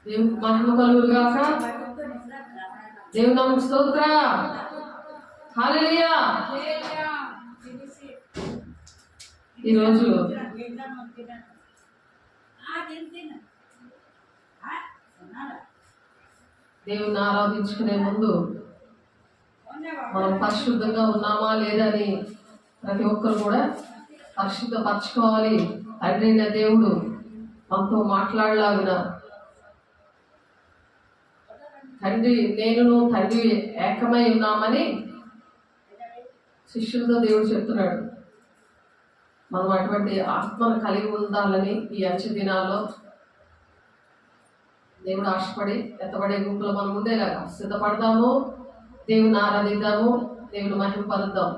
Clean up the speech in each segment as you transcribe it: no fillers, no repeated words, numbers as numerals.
దేవునికి మహిమ కలుగుగాక. దేవుని నామముకు స్తోత్ర. హల్లెలూయా. ఈరోజు దేవుని ఆరాధించుకునే ముందు మనం పరిశుద్ధంగా ఉన్నామా లేదా అని ప్రతి ఒక్కరు కూడా పరిశుద్ధపరచుకోవాలి. తండ్రి అయిన దేవుడు మనతో మాట్లాడలాగున నేను తండ్రి ఏకమై ఉన్నామని శిష్యులతో దేవుడు చెప్తున్నాడు. మనం అటువంటి ఆత్మను కలిగి ఉండాలని ఈ అంచె దినాల్లో దేవుడు ఆశపడి ఎత్తబడే గుంపులో మనం ఉండేలాగా సిద్ధపడదాము. దేవుని ఆరాధిద్దాము, దేవుని మహిమపరుద్దాం.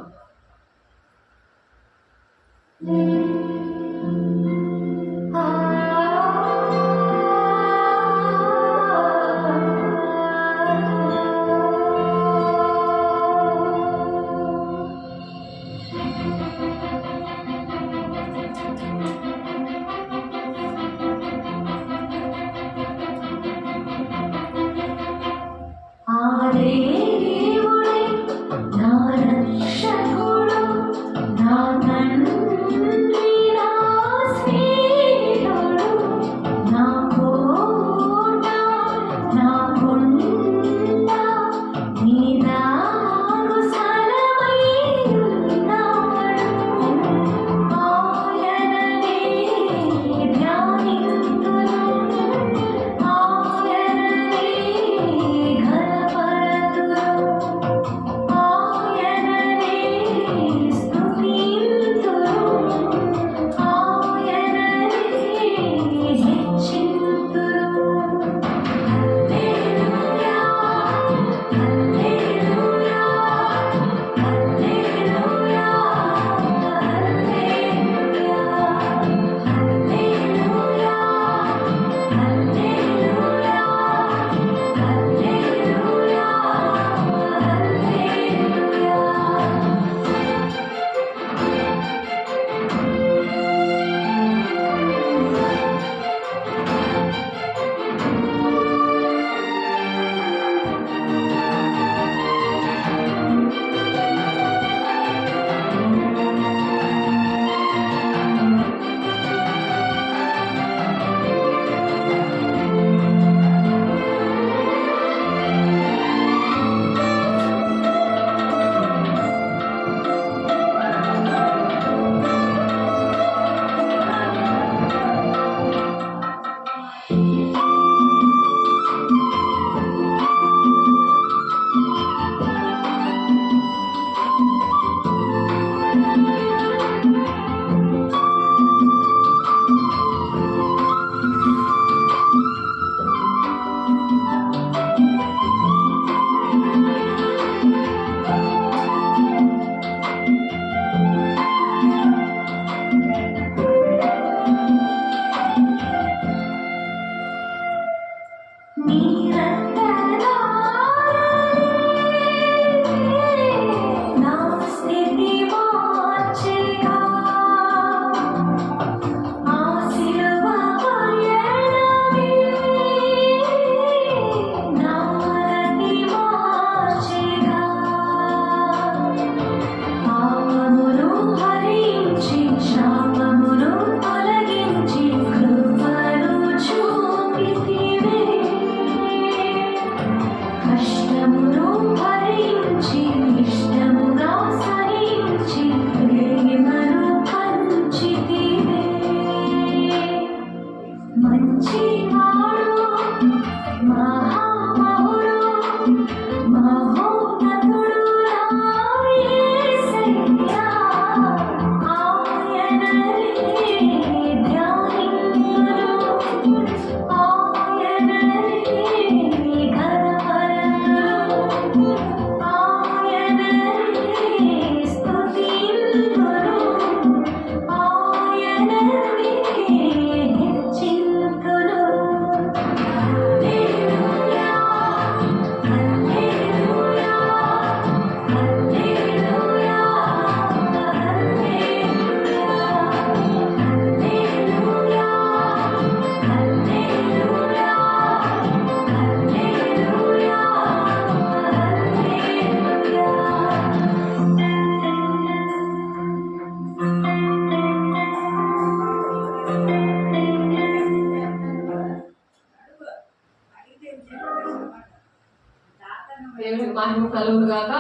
మహిమ కలుగును గాక.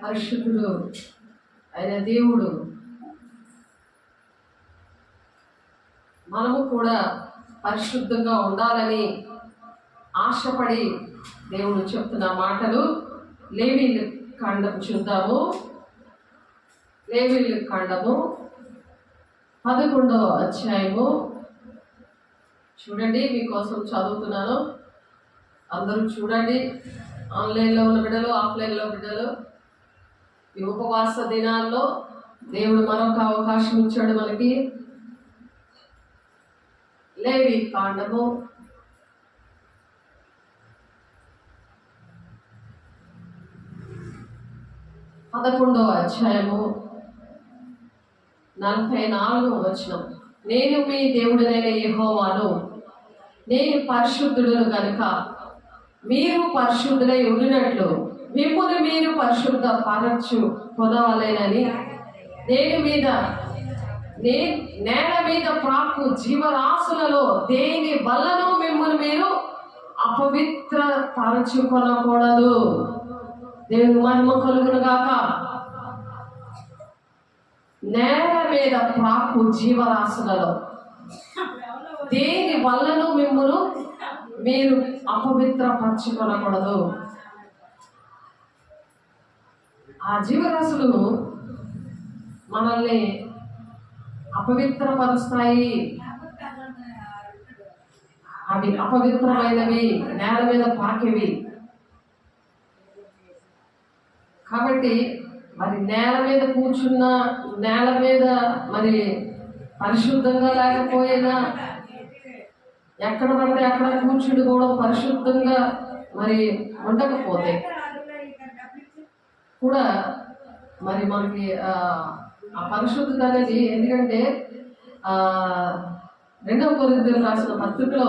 పరిశుద్ధుడు అయిన దేవుడు మనము కూడా పరిశుద్ధంగా ఉండాలని ఆశపడి దేవుడు చెప్తున్న మాటలు లేవీయుల కాండం చూద్దాము. లేవీయుల కాండము 11వ అధ్యాయము చూడండి. మీకోసం చదువుతున్నాను, అందరూ చూడండి. ఆన్లైన్లో ఉన్న బిడ్డలు, ఆఫ్లైన్లో బిడ్డలు, ఈ ఉపవాస దినాల్లో దేవుడు మరొక అవకాశం ఇచ్చాడు మనకి. లేవి కాండము 11వ అధ్యాయము 44వ వచనం. నేను మీ దేవుడైన యెహోవాను, నేను పరిశుద్ధుడును గనుక మీరు పరిశుద్ధులై ఉండినట్లు మిమ్మును మీరు పరిశుద్ధ పరచు కొనవలెనని నేల మీద ప్రాకు జీవరాశులలో దేని వల్లను మిమ్మును మీరు అపవిత్ర పరచుకొనకూడదు. దేవుని మహిమ కలుగును గాక. నేల మీద ప్రాకు జీవరాశులలో దేని వల్లను మిమ్మును మీరు అపవిత్ర పరచుకొనకూడదు. ఆ జీవరాశులు మనల్ని అపవిత్రపరుస్తాయి. అవి అపవిత్రమైనవి, నేల మీద పాకేవి. కాబట్టి మరి నేల మీద కూర్చున్న, నేల మీద మరి పరిశుద్ధంగా లేకపోయినా, ఎక్కడ పడితే అక్కడ కూర్చుని కూడా పరిశుద్ధంగా మరి ఉండకపోతే కూడా మరి మనకి ఆ పరిశుద్ధత అనేది, ఎందుకంటే 2వ కొరింథీయులకు రాసిన పత్రికలో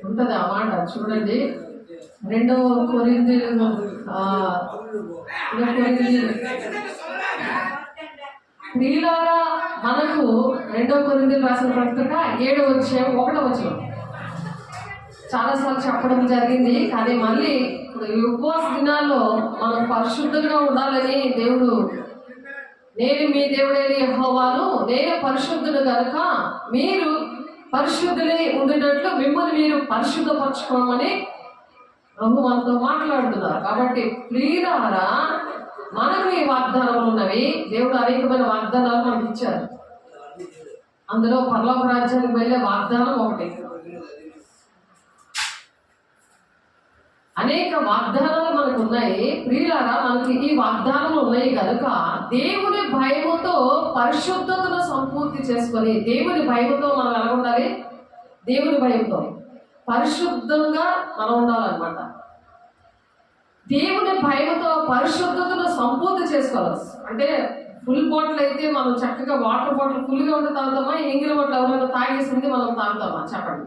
ఉంటుంది ఆ మాట. చూడండి, 2వ కొరింథీయులు ప్రియులారా, మనకు 2వ కొరింథీయులకు రాసిన పత్రిక 7వ అధ్యాయం 1వ వచనం చాలాసార్లు చెప్పడం జరిగింది. కానీ మళ్ళీ ఈ ఉపవాస దినాల్లో మనం పరిశుద్ధంగా ఉండాలని దేవుడు, నేను మీ దేవుడైన యెహోవాను, నేను పరిశుద్ధుడు కనుక మీరు పరిశుద్ధులై ఉండినట్లు మిమ్మల్ని మీరు పరిశుద్ధపరచుకోమని ప్రభు మనతో మాట్లాడుతున్నారు. కాబట్టి ప్రియులారా, మనకు ఈ వాగ్దానాలు ఉన్నవి. దేవుడు అనేకమైన వాగ్దానాలు మనకు ఇచ్చారు. అందులో పరలోక రాజ్యానికి వెళ్ళే వాగ్దానం ఒకటి. అనేక వాగ్దానాలు మనకు ఉన్నాయి. ప్రియులారా, మనకి ఈ వాగ్దానాలు ఉన్నాయి కనుక దేవుని భయముతో పరిశుద్ధతను సంపూర్తి చేసుకొని, దేవుని భయముతో మనం ఎలా ఉండాలి? దేవుని భయంతో పరిశుద్ధంగా మనం ఉండాలన్నమాట. దేవుని భయముతో పరిశుద్ధతను సంపూర్తి చేసుకోవాలి. అంటే ఫుల్ బాటిల్ అయితే మనం చక్కగా వాటర్ బాటిల్ ఫుల్గా ఉంటే తాగుతామా? ఎంగిలి బాటిల్ ఎవరైనా తాగేసింది మనం తాగుతామా? చెప్పండి.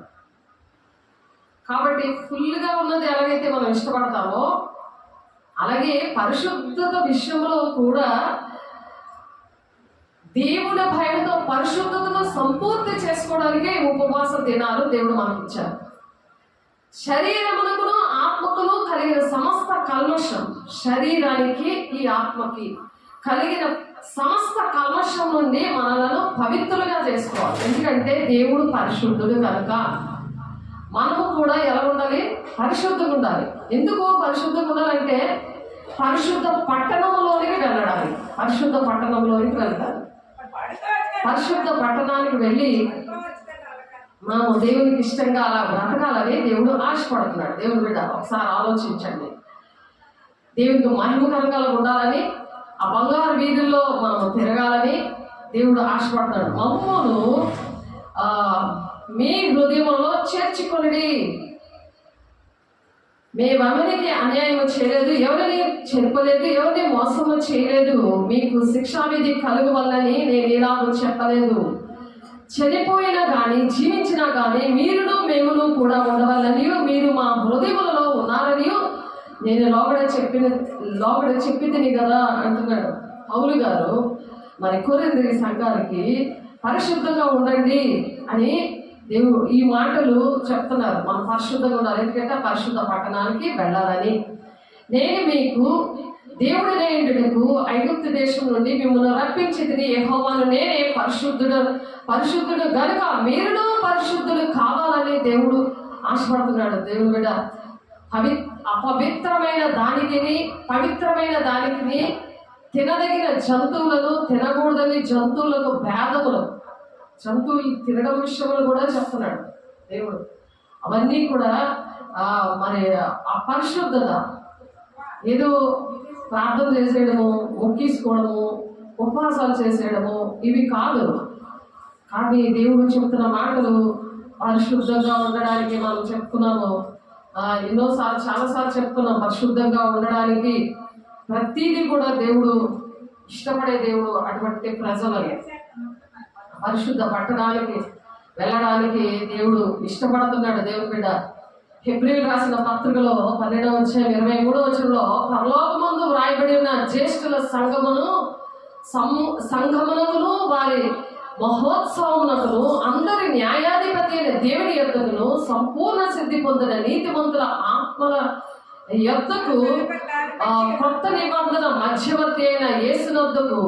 కాబట్టి ఫుల్గా ఉన్నది ఎలాగైతే మనం ఇష్టపడతామో, అలాగే పరిశుద్ధత విషయంలో కూడా దేవుని భయంతో పరిశుద్ధతను సంపూర్తి చేసుకోవడానికే ఉపవాస దినాలు దేవుడు మనకి ఇచ్చారు. శరీరమునకును ఆత్మకును కలిగిన సమస్త కల్మషం, శరీరానికి ఈ ఆత్మకి కలిగిన సమస్త కల్మషం నుండి మనలను పవిత్రులుగా చేసుకోవాలి. ఎందుకంటే దేవుడు పరిశుద్ధుడు కనుక మనము కూడా ఎలా ఉండాలి? పరిశుద్ధంగా ఉండాలి. ఎందుకు పరిశుద్ధంగా ఉండాలంటే పరిశుద్ధ పట్టణంలోనికి వెళ్ళాలి. పరిశుద్ధ పట్టణంలోనికి వెళ్ళాలి. పరిశుద్ధ పట్టణానికి వెళ్ళి మనము దేవునికి ఇష్టంగా అలా బ్రతకాలని దేవుడు ఆశపడుతున్నాడు. దేవుని బిడ్డ ఒకసారి ఆలోచించండి. దేవునికి మహిమకరంగా ఉండాలని, ఆ బంగారు వీధుల్లో మనం తిరగాలని దేవుడు ఆశపడుతున్నాడు. మమ్మను మీ హృదయంలో చేర్చుకొనిడి. మేమెవరికి అన్యాయం చేయలేదు, ఎవరిని చెరపలేదు, ఎవరిని మోసము చేయలేదు. మీకు శిక్షావిధి కలుగు వల్లని నేను ఇలాగ చెప్పలేదు. చనిపోయినా కానీ జీవించినా కానీ మీరును మేమును కూడా ఉండవాలని, మీరు మా హృదయములలో ఉన్నారని నేను లోగడ చెప్పింది కదా అంటున్నాడు పౌలు గారు. మరి కొరింథీ సంఘానికి పరిశుద్ధంగా ఉండండి అని దేవుడు ఈ మాటలు చెప్తున్నారు. మనం పరిశుద్ధంగా ఉండాలి, ఎందుకంటే పరిశుద్ధ పట్టణానికి వెళ్ళాలని. నేను మీకు దేవుడినే ఇండుటకు ఐగుప్తు దేశం నుండి మిమ్మల్ని రప్పించితిని, యెహోవాను నేనే పరిశుద్ధుడు గనుక మీరును పరిశుద్ధులు కావాలని దేవుడు ఆశపడుతున్నాడు. దేవుడు బిడ్డ అపవిత్రమైన దానికిని పవిత్రమైన దానికిని తినదగిన జంతువులను తినకూడదని జంతువులకు భేదములు, జంతువులు తినడం విషయంలో కూడా చెప్తున్నాడు దేవుడు. అవన్నీ కూడా మరి అపరిశుద్ధత, ఏదో ప్రార్థన చేసేయడము, మొక్కేసుకోవడము, ఉపవాసాలు చేసేయడము ఇవి కాదు. కానీ దేవుడు చెప్తున్న మాటలు పరిశుద్ధంగా ఉండడానికి మనం చెప్తున్నాము. ఎన్నోసార్లు చాలాసార్లు చెప్తున్నాం పరిశుద్ధంగా ఉండడానికి. ప్రతిదీ కూడా దేవుడు ఇష్టపడే దేవుడు. అటువంటి ప్రజలని పరిశుద్ధ పట్టణానికి వెళ్ళడానికి దేవుడు ఇష్టపడుతున్నాడు. దేవుడి బిడ్డ హెబ్రీయులు రాసిన పత్రికలో 12:23 పరలోకమందు వ్రాయబడిన జ్యేష్ఠుల సంఘమునకును వారి మహోత్సవమునకును అందరి న్యాయాధిపతి అయిన దేవుని యొద్దకును సంపూర్ణ సిద్ధి పొందిన నీతిమంతుల ఆత్మల యొద్దకు కొత్త నిబంధన మధ్యవర్తి అయిన యేసునొద్దకు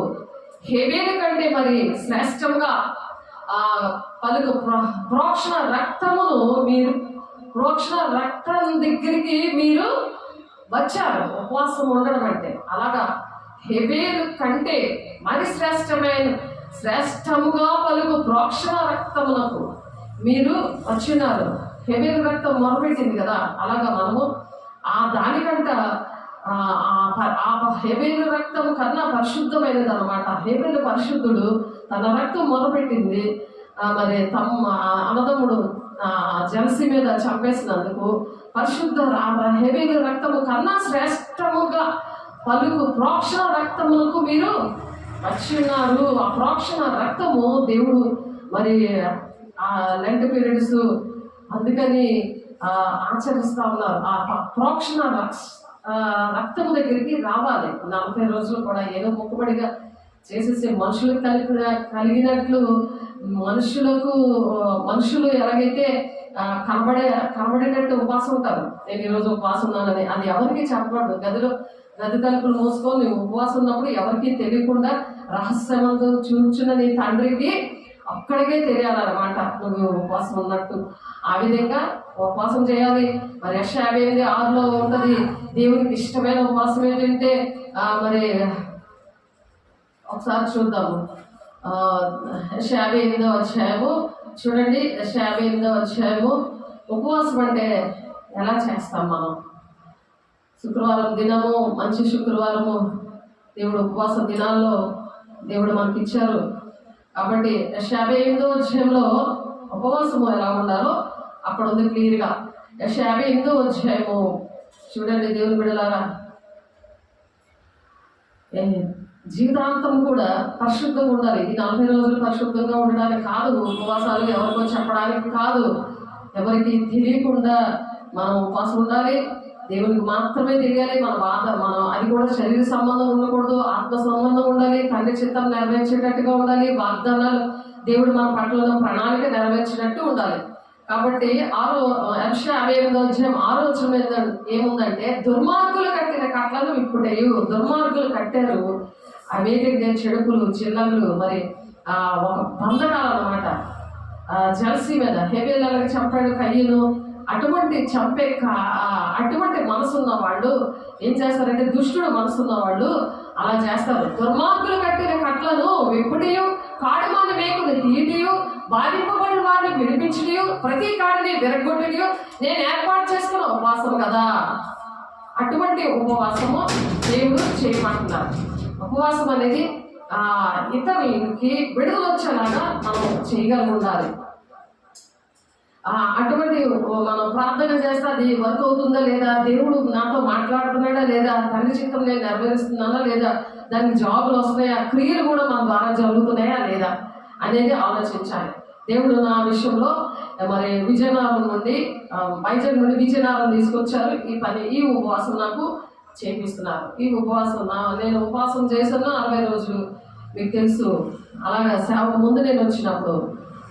హేబేలు కంటే మరి శ్రేష్టంగా పలుకు ప్రోక్షణ రక్తమును మీరు ప్రోక్షణ రక్తం దగ్గరికి మీరు వచ్చారు. ఉపవాసం ఉండడం అంటే అలాగా హేబేలు కంటే మరి శ్రేష్టముగా పలుకు ప్రోక్షణ రక్తమునకు మీరు వచ్చినారు. హేబేలు రక్తం మొరపెట్టింది కదా, అలాగా మనము దానికంట హేబేలు రక్తం కన్నా పరిశుద్ధమైనది అనమాట. హేబేలు పరిశుద్ధుడు, తన రక్తం మొదలుపెట్టింది. మరి తమ అన్నదమ్ముడు జలసి మీద చంపేసినందుకు పరిశుద్ధ హేబేలు రక్తము కన్నా శ్రేష్టముగా పలుకు ప్రోక్షణ రక్తములకు మీరు వచ్చి ఉన్నారు. ఆ ప్రోక్షణ రక్తము దేవుడు మరి లెంట్ పీరియడ్స్ అందుకని ఆచరిస్తా ఉన్నారు. ఆ ప్రోక్షణ రక్తము దగ్గరికి రావాలి. 40 రోజులు కూడా ఏదో మొక్కుబడిగా చేసేసి మనుషులకు కలిగినట్లు మనుషులు ఎలాగైతే కనబడేటట్టు ఉపవాసం ఉంటారు. నేను ఈరోజు ఉపవాసం ఉన్నానని అది ఎవరికి చెప్పకూడదు. గది తలుపులు మూసుకొని ఉపవాసం ఉన్నప్పుడు ఎవరికి తెలియకుండా రహస్యమందు చూచున్న నీ తండ్రికి అక్కడికే తెలియాలన్నమాట నువ్వు ఉపవాసం ఉన్నట్టు. ఆ విధంగా ఉపవాసం చేయాలి. మరి యెషయా 58:6 ఉంటుంది దేవునికి ఇష్టమైన ఉపవాసం ఏంటంటే మరి ఒకసారి చూద్దాము. యెషయా 58 చూడండి. యెషయా 58 ఉపవాసం అంటే ఎలా చేస్తాం మనం? శుక్రవారం దినము మంచి శుక్రవారము దేవుడు ఉపవాస దినాల్లో దేవుడు మనకి ఇచ్చారు. కాబట్టి యెషయా 58 ఉపవాసము ఎలా ఉండాలో అక్కడ ఉంది క్లియర్గా. యెషయా 58 చూడండి దేవుని బిడ్డలారా. జీవితాంతం కూడా పరిశుద్ధంగా ఉండాలి. ఇది 40 రోజులు పరిశుద్ధంగా ఉండడానికి కాదు, ఉపవాసాలు ఎవరికో చెప్పడానికి కాదు, ఎవరికి తెలియకుండా మనం ఉపవాసం ఉండాలి. దేవునికి మాత్రమే తెలియాలి. మనం అది కూడా శరీర సంబంధం ఉండకూడదు, ఆత్మ సంబంధం ఉండాలి. తండ్రి చిత్తం నెరవేర్చేటట్టుగా ఉండాలి. వాగ్దానాలు దేవుడు మన పట్ల ప్రణాళిక నెరవేర్చినట్టు ఉండాలి. కాబట్టి యెషయా 58:6 ఏముందంటే దుర్మార్గులు కట్టిన కట్లను విప్పుటయు. దుర్మార్గులు కట్టారు అవేంటంటే చెడుపులు చిల్లములు, మరి ఒక బంధకాలు అన్నమాట. జలసి మీద హేబేలు అలాగే చంపాడు కయ్యను. అటువంటి మనసున్న వాళ్ళు ఏం చేస్తారంటే దుష్టుడు మనసున్న వాళ్ళు అలా చేస్తారు. దుర్మార్గులు కట్టిన కట్లను విప్పుటియు, కాడిమాని మేకులు తీయటియు, బాధింపబడిన వారిని విడిపించటియు, ప్రతి కాడిని విరగొట్టటియు నేను ఏర్పాటు చేసుకున్న ఉపవాసం కదా. అటువంటి ఉపవాసము దేవుడు చేయమంటున్నారు. ఉపవాసం అనేది ఇతరులకి విడుదల వచ్చేలాగా మనం చేయగలిగి ఉండాలి. అటువంటి మనం ప్రార్థన చేస్తే అది వర్క్ అవుతుందా లేదా, దేవుడు నాతో మాట్లాడుతున్నాడా లేదా, తండ్రి చిత్తం నేను నెరవేరుస్తున్నానా లేదా, దానికి జాబులు వస్తున్నాయా, క్రియలు కూడా మన ద్వారా జరుగుతున్నాయా లేదా అనేది ఆలోచించాలి. దేవుడు నా విషయంలో మరి విజయనగరం నుండి వైజాగ్ నుండి విజయనగరం తీసుకొచ్చారు. ఈ ఉపవాసం నాకు చేపిస్తున్నారు. ఈ ఉపవాసం నేను ఉపవాసం చేశాను 60 రోజులు. మీకు తెలుసు. అలాగా సేవకు ముందు నేను వచ్చినప్పుడు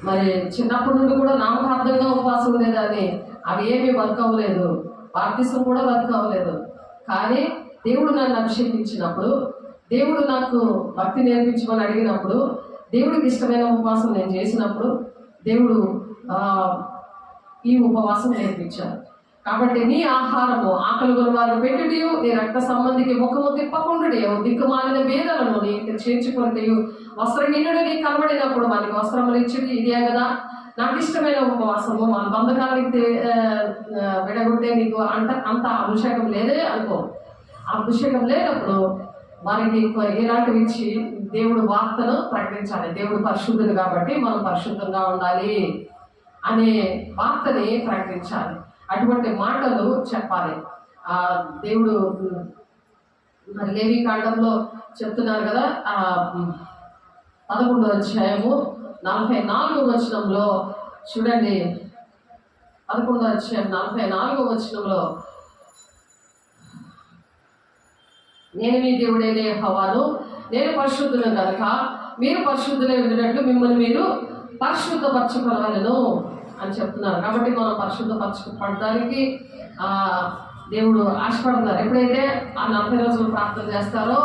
మరి చిన్నప్పటి నుండి కూడా నామకార్థంగా ఉపవాసం ఉండేదాన్ని. అవి ఏమీ వర్క్ అవ్వలేదు, బాప్తిసం కూడా వర్క్ అవ్వలేదు. కానీ దేవుడు నన్ను అభిషేకించినప్పుడు, దేవుడు నాకు భక్తి నేర్పించమని అడిగినప్పుడు, దేవుడికి ఇష్టమైన ఉపవాసం నేను చేసినప్పుడు దేవుడు ఈ ఉపవాసం నేర్పించారు. కాబట్టి నీ ఆహారము ఆకలి గల వారు పెట్టుడియు, నీ రక్త సంబంధికి ముఖము తిప్పకుండుడియు, దిక్కుమాలిన భేదాలను నీకు చేర్చుకుంటూ, వస్త్రహీనుడు నీకు కనబడినప్పుడు మనకి వస్త్రములు ఇచ్చుడి ఇదే కదా నాకు ఇష్టమైన ఉపవాసము. మన బంధకాలకి విడగొట్టే నీకు అంత అభిషేకం లేదే అనుకో. ఆ అభిషేకం లేనప్పుడు మనకి ఇలాంటివి ఇచ్చి దేవుడు వార్తను ప్రకటించాలి. దేవుడు పరిశుద్ధుడు కాబట్టి మనం పరిశుద్ధంగా ఉండాలి అనే వార్తని ప్రకటించాలి. అటువంటి మాటలు చెప్పాలి. ఆ దేవుడు మరి లేవి కాండంలో చెప్తున్నారు కదా, 11వ అధ్యాయము 44వ వచనంలో చూడండి. 11వ అధ్యాయం 44వ వచనంలో, నేను మీ దేవుడైన యెహోవాను, నేను పరిశుద్ధులను కనుక మీరు పరిశుద్ధులై ఉండినట్లు మిమ్మల్ని మీరు పరిశుద్ధపరచుకోవాలను అని చెప్తున్నారు. కాబట్టి మనం పరిశుద్ధపరచుకోవడానికి దేవుడు ఆశపడుతున్నారు. ఎప్పుడైతే ఆ 40 రోజులు ప్రార్థన చేస్తారో,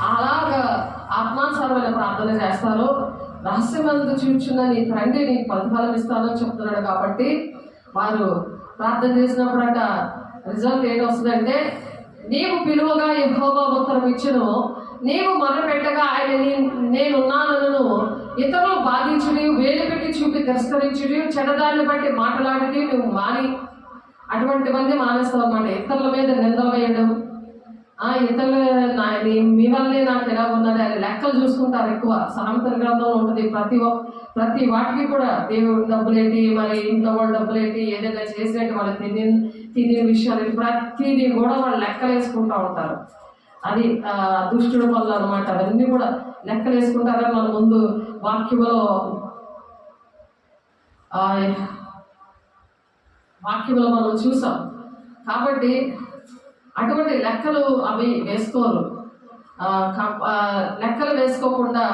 అలాగా ఆత్మానుసారమైన ప్రార్థన చేస్తారో, రహస్యమందు చూచున్న నీ తండ్రి నీకు ప్రతిఫలం ఇస్తానని చెప్తున్నాడు. కాబట్టి వారు ప్రార్థన చేసినప్పుడట రిజల్ట్ ఏంటి వస్తుందంటే, నీవు పిలువగా యెహోవా ఉత్తరం ఇచ్చును, నీవు మొదలుపెట్టగా ఆయన నేనున్నానను, ఇతరులు బాధించుడి, వేలు పెట్టి చూపి తిరస్కరించుడి, చెడదాన్ని బట్టి మాట్లాడి నువ్వు మాని. అటువంటివన్నీ మానేస్తావు అన్నమాట. ఇతరుల మీద నిందలు వేయడం, ఇతరులు మీ వల్లే నాకు ఎలా ఉన్నది అని లెక్కలు చూసుకుంటారు ఎక్కువ. సామెతల గ్రంథంలో ఉంటుంది. ప్రతి వాటికి కూడా దేవుడు డబ్బులేంటి, మరి ఇంట్లో వాళ్ళు డబ్బులేంటి, ఏదైనా చేసినట్టు వాళ్ళు తినే విషయాలు ప్రతిదీ కూడా వాళ్ళు లెక్కలు వేసుకుంటూ ఉంటారు. అది దుష్టుడు వల్ల అనమాట. అవన్నీ కూడా లెక్కలు వేసుకుంటారని మన ముందు వాక్యంలో మనం చూసాం. కాబట్టి అటువంటి లెక్కలు అవి వేసుకోరు. లెక్కలు వేసుకోకుండా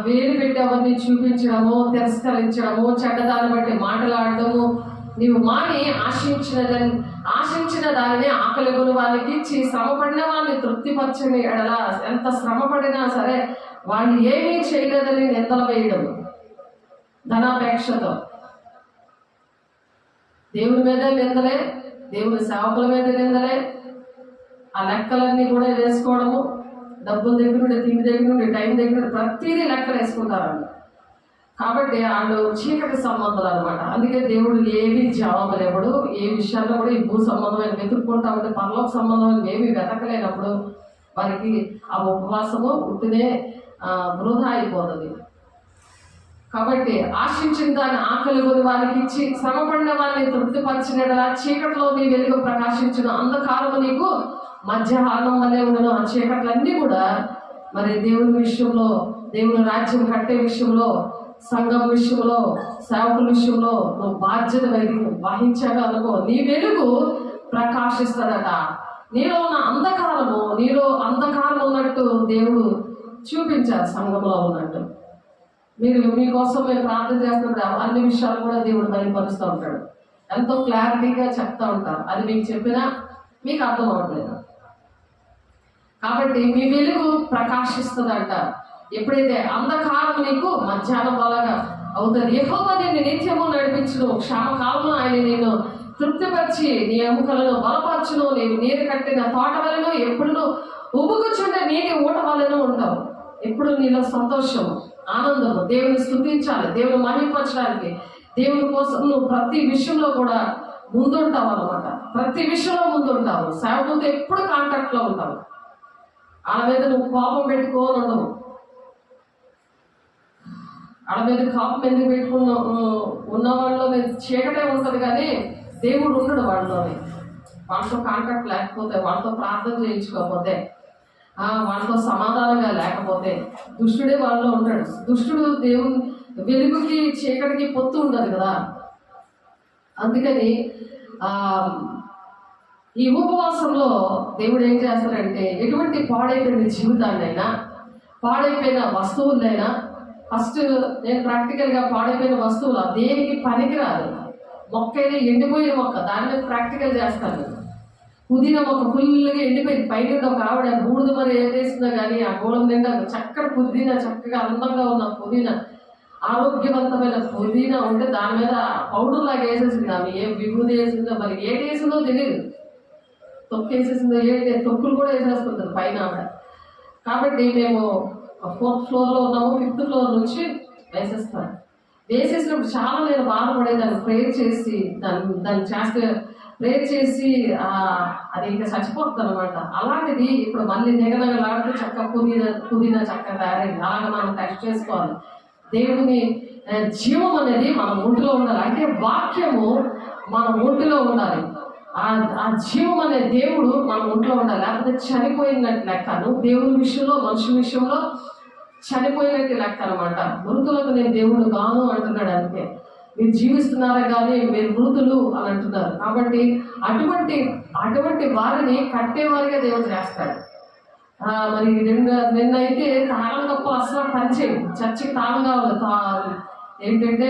వేలు పెట్టి అవన్నీ చూపించడము, తిరస్కరించడము, చెడ్డదాన్ని బట్టి మాట్లాడటము నీవు మాని ఆశించిన దానిని ఆకలి కొని వాళ్ళకి ఇచ్చి, శ్రమపడిన వాళ్ళని తృప్తిపరచని ఎడల ఎంత శ్రమపడినా సరే వాళ్ళు ఏమీ చేయలేదని నిందలు వేయడం ధనాపేక్షతో. దేవుని మీద నిందలే, దేవుని సేవకుల మీద నిందలే. ఆ లెక్కలన్నీ కూడా వేసుకోవడము, డబ్బుల దగ్గర నుండి, తిండి దగ్గర నుండి, టైం దగ్గర నుండి ప్రతిదీ లెక్కలు వేసుకుంటారు. కాబట్టి వాళ్ళు చీకటి సంబంధాలు అనమాట. అందుకే దేవుడు ఏవి జవాబులేవడు. ఏ విషయాల్లో కూడా ఈ భూ సంబంధమైన వెతుక్కుంటా ఉంటే పరలోక సంబంధమైన ఏమి వెతకలేనప్పుడు వారికి ఆ ఉపవాసము ఉట్టినే వృధా అయిపోతుంది. కాబట్టి ఆశించిన దాన్ని ఆకలి కొని వారికి ఇచ్చి, శ్రమపడిన వారిని తృప్తిపరిచినలా చీకటిలో నీ వెలుగు ప్రకాశించిన, అంధకారము నీకు మధ్యాహ్నం వల్లే ఉండను. ఆ చీకట్లన్నీ కూడా మరి దేవుని విషయంలో, దేవుని రాజ్యం కట్టే విషయంలో, సంఘం విషయంలో, సేవకుల విషయంలో నువ్వు బాధ్యత వహించగా అనుకో, నీ వెలుగు ప్రకాశిస్తాడట. నీలో ఉన్న నీలో అంధకారం ఉన్నట్టు దేవుడు చూపించారు సంఘంలో ఉన్నట్టు. మీకోసం మేము ప్రార్థన చేస్తున్నప్పుడు అన్ని విషయాలు కూడా దేవుడు బయలుపరుస్తూ ఉంటాడు. ఎంతో క్లారిటీగా చెప్తా ఉంటారు. అది మీకు చెప్పినా మీకు అర్థం అవ్వట్లేదు. కాబట్టి మీ వెలుగు ప్రకాశిస్తుందంట. ఎప్పుడైతే అంధకారం నీకు మధ్యాహ్నం అలాగా అవుతుంది. యెహోవా నిన్ను నిత్యము నడిపించును, క్షామకాలంలో ఆయన నిన్ను తృప్తిపరిచి నీ ఎముకలను బలపరచును. నీవు నీరు కట్టిన తోట వలన ఎప్పుడు ఉబుకుచుంటే నీటి ఊట వలన ఉంటావు. ఎప్పుడు నీలో సంతోషం, ఆనందము, దేవుని స్తుతించాలి, దేవుని మహిమపరచడానికి, దేవుని కోసం నువ్వు ప్రతి విషయంలో కూడా ముందుంటావు అనమాట. ప్రతి విషయంలో ముందుంటావు. సేవకులతో ఎప్పుడు కాంటాక్ట్లో ఉంటావు. వాళ్ళ మీద నువ్వు కోపం పెట్టుకోని ఉండవు. వాళ్ళ మీద కోపం ఎందుకు ఉన్న వాళ్ళలో చీకటే ఉంటుంది, కానీ దేవుడు ఉండడు వాళ్ళలోని. వాళ్ళతో కాంటాక్ట్ లేకపోతే, వాళ్ళతో ప్రార్థన చేయించుకోకపోతే, వాళ్ళతో సమాధానంగా లేకపోతే దుష్టుడే వాళ్ళలో ఉంటాడు. దుష్టుడు దేవుని వెలుగుకి చీకటికి పొత్తు ఉండదు కదా. అందుకని ఈ ఉపవాసంలో దేవుడు ఏం చేస్తాడంటే, ఎటువంటి పాడైపోయిన జీవితాన్నైనా పాడైపోయిన వస్తువులైనా, ఫస్ట్ నేను ప్రాక్టికల్గా పాడైపోయిన వస్తువులు దేనికి పనికిరాదు. మొక్క అయినా ఎండిపోయిన మొక్క, దాని మీద ప్రాక్టికల్ చేస్తాను. పుదీనా మొక్క ఫుల్గా ఎండిపోయింది, పైన ఒక ఆవిడ బూడిద మరి ఏదేసిందో కానీ ఆ గోళం నిండా చక్కటి పుదీనా, చక్కగా అందంగా ఉన్న పుదీనా, ఆరోగ్యవంతమైన పుదీనా ఉంటే దాని మీద పౌడర్ లాగా వేసేసింది. ఆమె ఏ విభూది వేసిందో మరి ఏటి వేసిందో తెలియదు, తొక్కు వేసేసిందో ఏంటి, తొక్కులు కూడా వేసేస్తుంటుంది పైన ఆవిడ. కాబట్టి మేము 4th ఫ్లోర్లో ఉన్నాము, 5th ఫ్లోర్ నుంచి వేసేస్తాను. వేసేసినప్పుడు చాలా నేను బాధపడేదాన్ని, ప్రేయర్ చేసి దాన్ని చేస్తే ప్రేయర్ చేసి అది ఇంకా చచ్చిపోతుంది అనమాట. అలాంటిది ఇప్పుడు మళ్ళీ నిగనగలాడుతూ చక్క పుదీనా చక్క తయారైంది. అలాగే మనం టెస్ట్ చేసుకోవాలి. దేవుని జీవం అనేది మన ఒంటిలో ఉండాలి. అంటే వాక్యము మన ఒంటిలో ఉండాలి. ఆ జీవం అనే దేవుడు మన ఒంట్లో ఉండాలి. లేకపోతే చనిపోయినట్టు లెక్క. నువ్వు దేవుని విషయంలో, మనుషుల విషయంలో చనిపోయినట్టు లెక్క అనమాట. మృతులకు నేను దేవుడు గాను అంటున్నాడు. అంతే, మీరు జీవిస్తున్నారా కానీ మీరు మృతులు అని అంటున్నారు. కాబట్టి అటువంటి వారిని కట్టేవారిగా దేవుడు చేస్తాడు. మరి నిన్నైతే తాళం కప్పలు అసలు పనిచేయి. చర్చికి తాళం కావాలి, ఏంటంటే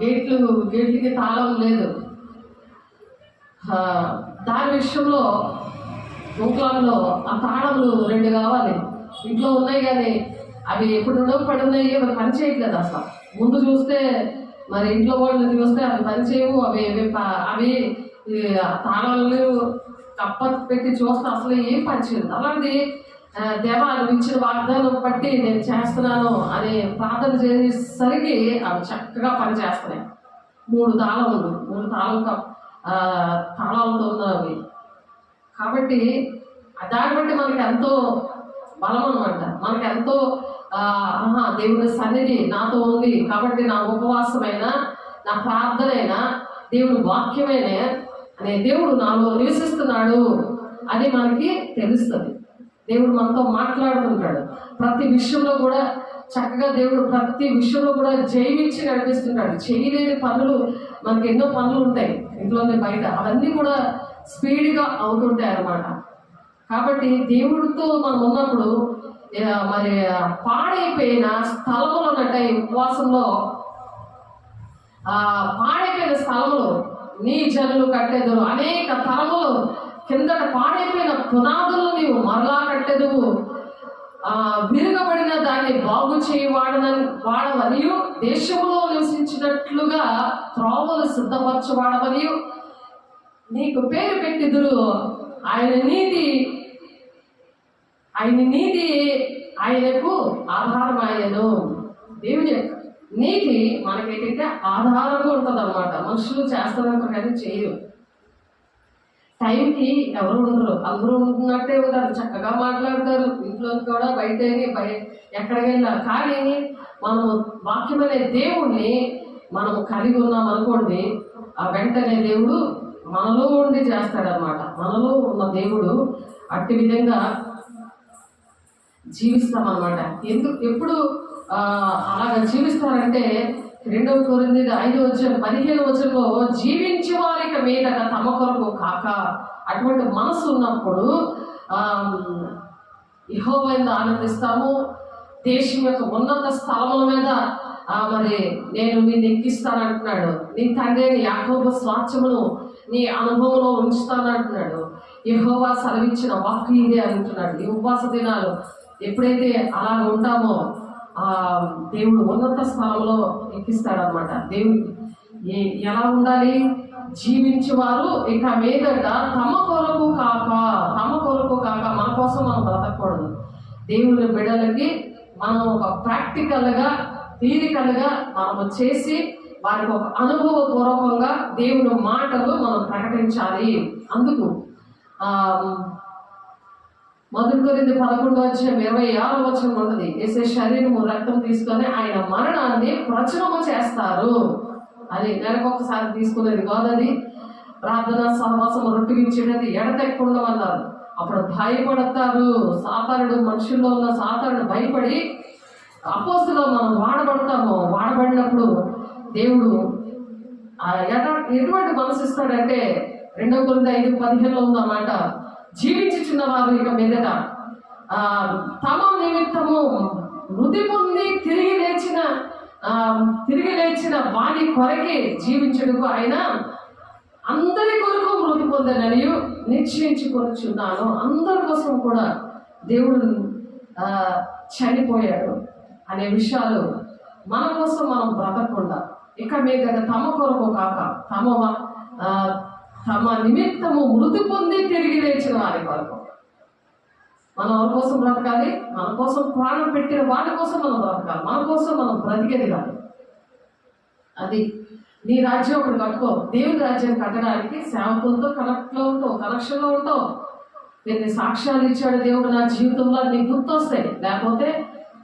గేట్లకి తాళం లేదు. దాని విషయంలో ఇంట్లో ఆ తాళములు 2 కావాలి. ఇంట్లో ఉన్నాయి కానీ అవి ఎప్పుడున్నో పడున్నాయి, అవి పని చేయట్లేదు అసలు. ముందు చూస్తే మరి ఇంట్లో వాళ్ళని చూస్తే అవి పని చేయవు. అవి తాళాలు కప్ప పెట్టి చూస్తే అసలు ఏం పని చేయదు. అలాంటి దేవా నువ్వు ఇచ్చిన వాగ్దానం బట్టి నేను చేస్తున్నాను అని ప్రార్థన చేసేసరికి అవి చక్కగా పని చేస్తున్నాయి. 3 తాళాలతో ఉన్నవి. కాబట్టి దాన్ని బట్టి మనకి ఎంతో బలం అనమాట. మనకి ఎంతో దేవుని సన్నిధి నాతో ఉంది కాబట్టి నా ఉపవాసమైనా, నా ప్రార్థనైనా, దేవుని వాక్యమైన అనే దేవుడు నాలో నివసిస్తున్నాడు అని మనకి తెలుస్తుంది. దేవుడు మనతో మాట్లాడుతుంటాడు. ప్రతి విషయంలో కూడా చక్కగా దేవుడు ప్రతి విషయంలో కూడా జైవించి నడిపిస్తుంటాడు. చేయలేని పనులు, మనకి ఎన్నో పనులు ఉంటాయి ఇంట్లోనే బయట, అవన్నీ కూడా స్పీడ్గా అవుతుంటాయి అన్నమాట. కాబట్టి దేవుడితో మనం ఉన్నప్పుడు మరి పాడైపోయిన స్థలములు ఉన్నట్టు ఉపవాసంలో పాడైపోయిన స్థలములు నీ జనులు కట్టెదురు. అనేక తరములు కిందట పాడైపోయిన పునాదులు నీవు మరలా కట్టెదువు. విరుగబడిన దాన్ని బాగు వాడవనియు, దేశంలో నివసించినట్లుగా త్రోవలు సిద్ధపరచువాడవనియు నీకు పేరు పెట్టిదురు. ఆయన నీతి ఆయనకు ఆధారమాయను. దేవుని యొక్క నీతి మనకేంటంటే ఆధారంగా ఉంటుంది అనమాట. మనుషులు చేస్తారంటారు కానీ చేయరు. టైంకి ఎవరు ఉండరు, అందరూ ఉంటున్నట్టే ఉంటారు, చక్కగా మాట్లాడతారు, ఇంట్లో కూడా బయట ఎక్కడికైనా. కానీ మనము వాక్యమనే దేవుణ్ణి మనము కలిగి ఉన్నాం అనుకోండి, ఆ వెంటనే దేవుడు మనలో ఉండి చేస్తాడనమాట. మనలో ఉన్న దేవుడు అట్టి విధంగా జీవిస్తామన్నమాట. ఎప్పుడు అలాగ జీవిస్తారంటే 2 కొరింథీ 5:15 జీవించే వారికి మీదట తమ కొరకు కాక, అటువంటి మనసు ఉన్నప్పుడు యెహోవాను ఆనందిస్తాము. దేశం యొక్క ఉన్నత స్థలముల మీద మరి నేను నిన్ను ఎక్కిస్తానంటున్నాడు. నీ తండ్రి యాకోబు స్వాస్థ్యమును నీ అనుభవంలో ఉంచుతానంటున్నాడు. యెహోవా సెలవిచ్చిన వాక్కు ఇదే అంటున్నాడు. ఈ ఉపవాస దినాలు ఎప్పుడైతే అలా ఉంటామో దేవుడు ఉన్నత స్థలంలో ఎక్కిస్తాడనమాట. దేవుడు ఎలా ఉండాలి? జీవించేవారు ఇక మీదట తమ కొరకు కాక మన కోసం మనం బ్రతకూడదు. దేవుని బిడ్డలకి మనం ఒక ప్రాక్టికల్గా, థియరికల్గా మనము చేసి వారికి ఒక అనుభవపూర్వకంగా దేవుని మాటలు మనం ప్రకటించాలి. అందుకు 1 కొరింథీ 11:26 ఉంటుంది. యేసు శరీరము రక్తం తీసుకొని ఆయన మరణాన్ని ప్రచురము చేస్తారు అని నెలకొకసారి తీసుకునేది కాదు. అది ప్రార్థన సహవాసం రొట్టించేది ఎడతెక్కకుండా అన్నారు. అప్పుడు భయపడతారు. సాతానుడు, మనుషుల్లో ఉన్న సాతానుడు భయపడి అపోస్తులో మనం వాడబడినప్పుడు దేవుడు ఎటువంటి మనసు ఇస్తాడంటే 2 కొరింథీ 5:15 ఉందన్నమాట. జీవించుచున్న వారు ఇక మీదట తమ నిమిత్తము మృతి పొంది తిరిగి లేచిన వాని కొరకే జీవించుటకు ఆయన అందరి కొరకు మృతి పొందనని నిశ్చయించుకొనుచున్నాను. అందరి కోసం కూడా దేవుడు చనిపోయాడు అనే విషయాలు మన కోసం మనం బ్రతకకుండా ఇక మీద తమ కొరకు కాక తమ నిమిత్తము మృతి పొంది తిరిగి లేచిన వారి కొరకు మనం ఎవరి కోసం బ్రతకాలి? మన కోసం ప్రాణం పెట్టిన వాటి కోసం మనం బ్రతకాలి. మన కోసం మనం బ్రతికేది కాదు. అది నీ రాజ్యం ఒకటి కట్టుకో. దేవుని రాజ్యం కట్టడానికి సేవకులతో కనెక్షన్లో ఉంటావు. దీన్ని సాక్ష్యాలు ఇచ్చాడు దేవుడు నా జీవితంలో, నీకు గుర్తొస్తాయి. లేకపోతే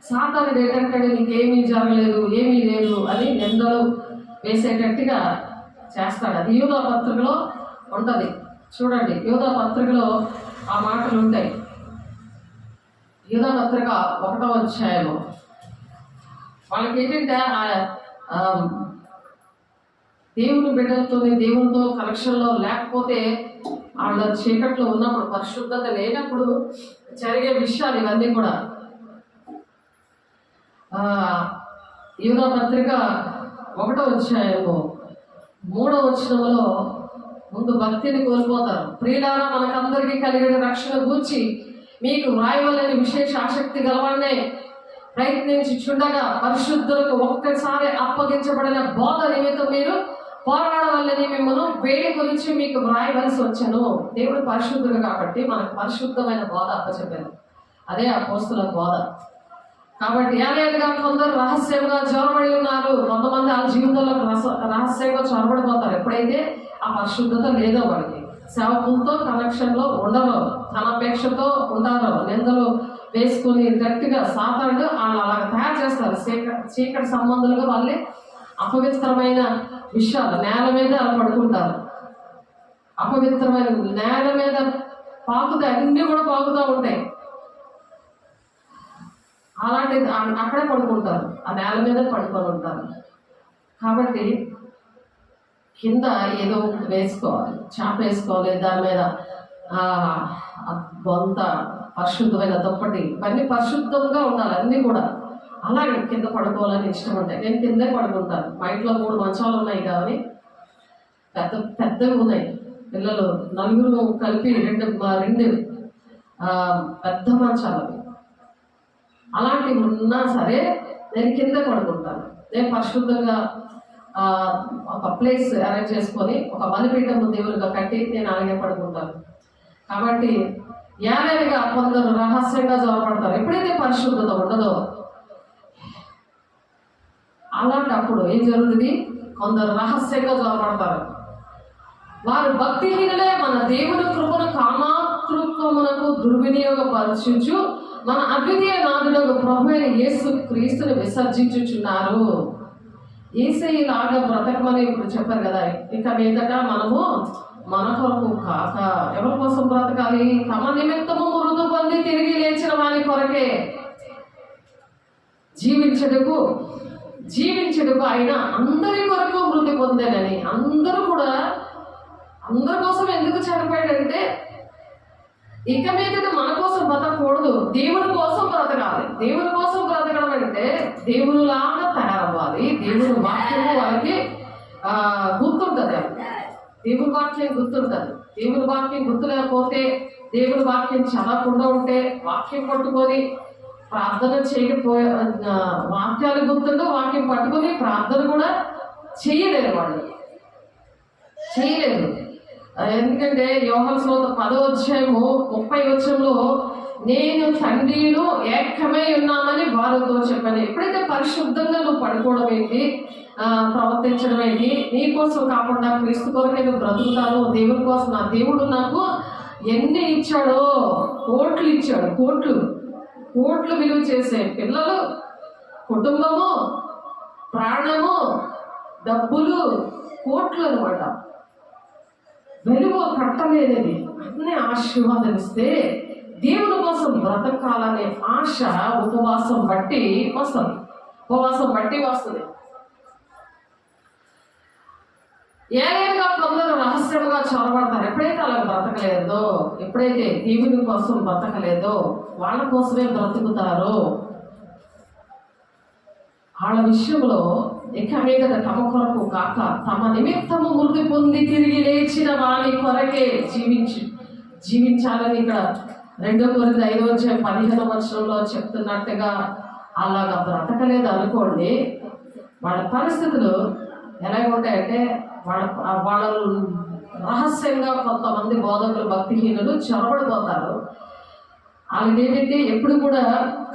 సాతానుడు ఏంటంటే నీకేమీ జరగలేదు, ఏమీ లేదు అని నిందలు వేసేటట్టుగా చేస్తాడు. అది యూదా పత్రికలో ఉంటుంది. చూడండి, యూదా పత్రికలో ఆ మాటలు ఉంటాయి. యూదా పత్రిక 1వ అధ్యాయము. వాళ్ళకి ఏంటంటే దేవుని దేవునితో కనెక్షన్లో లేకపోతే, వాళ్ళ చీకట్లో ఉన్నప్పుడు, పరిశుద్ధత లేనప్పుడు జరిగే విషయాలు ఇవన్నీ కూడా. యూదా పత్రిక 1వ అధ్యాయము 3వ వచనంలో ముందు భక్తిని కోల్పోతారు. ప్రియులారా, మనకందరికీ కలిగిన రక్షణ గూర్చి మీకు వ్రాయవలని విశేష ఆసక్తి గలవాడినే ప్రయత్నించి చుండగా పరిశుద్ధులకు ఒక్కసారి అప్పగించబడిన బోధ నిమిత్తం మీరు పోరాడవల్లని మిమ్మల్ని వేడి గురించి మీకు వ్రాయవలసి వచ్చాను. దేవుడు పరిశుద్ధుడు కాబట్టి మనకు పరిశుద్ధమైన బోధ అప్పచెప్పారు. అదే అపోస్తుల బోధ. కాబట్టి ఏలేదుగా కొందరు రహస్యంగా చొరబడి ఉన్నారు. కొంతమంది వాళ్ళ జీవితంలో రహస్యంగా చొరబడిపోతారు. ఎప్పుడైతే ఆ పరిశుద్ధత లేదో వాడికి, సేవకులతో కనెక్షన్లో ఉండరు, ధనాపేక్షతో ఉంటారు, నిందలు వేసుకుని గట్టిగా సాతాడు వాళ్ళు అలా తయారు చేస్తారు. చీకటి సంబంధులుగా వాళ్ళే అపవిత్రమైన విషయాలు నేల మీద పడుకుంటారు. అపవిత్రమైన నేల మీద పాకుతాయి, అన్నీ కూడా పాకుతూ ఉంటాయి. అలాంటిది అక్కడే పడుకుంటారు, ఆ నేల మీద పడుకొని ఉంటారు. కాబట్టి కింద ఏదో వేసుకోవాలి, చాప వేసుకోవాలి, దాని మీద బొంత, పరిశుద్ధమైన దుప్పటి, ఇవన్నీ పరిశుద్ధంగా ఉండాలి. అన్నీ కూడా అలాగే కింద పడుకోవాలని ఇష్టం ఉంటాయి. నేను కిందే పడుకుంటాను. మా ఇంట్లో 3 మంచాలు ఉన్నాయి కాబట్టి పెద్దవి ఉన్నాయి. పిల్లలు నలుగురు కలిపి రెండు పెద్ద మంచాలు. అలాంటివి ఉన్నా సరే నేను కిందే పడుకుంటాను. నేను పరిశుద్ధంగా ఒక ప్లేస్ అరేంజ్ చేసుకొని ఒక బలిపీఠం దేవునిగా కట్టి నేను అలాగే పడుకుంటాను. కాబట్టి యానేలుగా కొందరు రహస్యంగా జోరపడతారు. ఎప్పుడైతే పరిశుద్ధత ఉండదో అలాంటప్పుడు ఏం జరుగుతుంది? కొందరు రహస్యంగా జోరపడతారు. వారు భక్తిహీనులే, మన దేవుని కృపను కామాతృత్వమునకు దుర్వినియోగపరచుచు మన అద్వితీయ నాథుడు ప్రభు అయిన యేసు క్రీస్తుని విసర్జించుచున్నారు. యేసయ్యలాగా బ్రతకమని ఇప్పుడు చెప్పారు కదా. ఇక మీదట మనము మన కొరకు కాక ఎవరి కోసం బ్రతకాలి? తమ నిమిత్తము మృతి పొంది తిరిగి లేచిన వాని కొరకే జీవించుటకు ఆయన అందరి కొరకు మృతి పొందానని. అందరూ కూడా అందరి కోసం ఎందుకు చనిపోయాడంటే, ఇక మీదట మన కోసం బ్రతకూడదు, దేవుని కోసం బ్రతకాలి. దేవుని కోసం బ్రతకడం అంటే దేవునిలాగా తయారవ్వాలి. దేవుని వాక్యము వాళ్ళకి గుర్తుంటుంది. దేవుని వాక్యం గుర్తుంటుంది. దేవుని వాక్యం గుర్తు లేకపోతే, దేవుని వాక్యం చదవకుండా ఉంటే, వాక్యం పట్టుకొని ప్రార్థన చేయకపోయే, వాక్యాలు గుర్తుండో వాక్యం పట్టుకొని ప్రార్థన కూడా చేయలేరు, వాళ్ళు చేయలేరు. ఎందుకంటే యోహాను సువార్త 10వ అధ్యాయము 30వ వచనంలో నేను తండ్రిను ఏకమై ఉన్నామని వారితో చెప్పాను. ఎప్పుడైతే పరిశుద్ధంగా నువ్వు పడుకోవడం ఏంటి, ప్రవర్తించడం ఏంటి, నీ కోసం కాకుండా క్రీస్తు కొరకే నువ్వు బ్రతుకుతాను, దేవుని కోసం. నా దేవుడు నాకు ఎన్ని ఇచ్చాడో, కోట్లు ఇచ్చాడు, కోట్లు విలువ చేసే పిల్లలు, కుటుంబము, ప్రాణము, డబ్బులు, కోట్లు అనమాట. వెలుగు కట్టలేనిది అన్నీ ఆశీర్వాదమిస్తే దేవుని కోసం బ్రతకాలనే ఆశ ఉపవాసం బట్టి వస్తుంది. ఏలైనగా కొందరు రహస్యముగా చొరబడతారు. ఎప్పుడైతే అలా బ్రతకలేదో, ఎప్పుడైతే దేవుని కోసం బ్రతకలేదో వాళ్ళ కోసమే బ్రతుకుతారో వాళ్ళ విషయంలో ఇక మీద తమ కొరకు కాక తమ నిమిత్తము మృతి పొంది తిరిగి లేచిన వాని కొరకే జీవించాలని ఇక్కడ 2 కొరింథీ 5:15 చెప్తున్నట్టుగా అలాగా బ్రతకలేదు అనుకోండి, వాళ్ళ పరిస్థితులు ఎలా ఉంటాయంటే వాళ్ళ రహస్యంగా కొంతమంది బోధకులు భక్తిహీనులు చొరబడిపోతారు. వాళ్ళకి ఏంటంటే ఎప్పుడు కూడా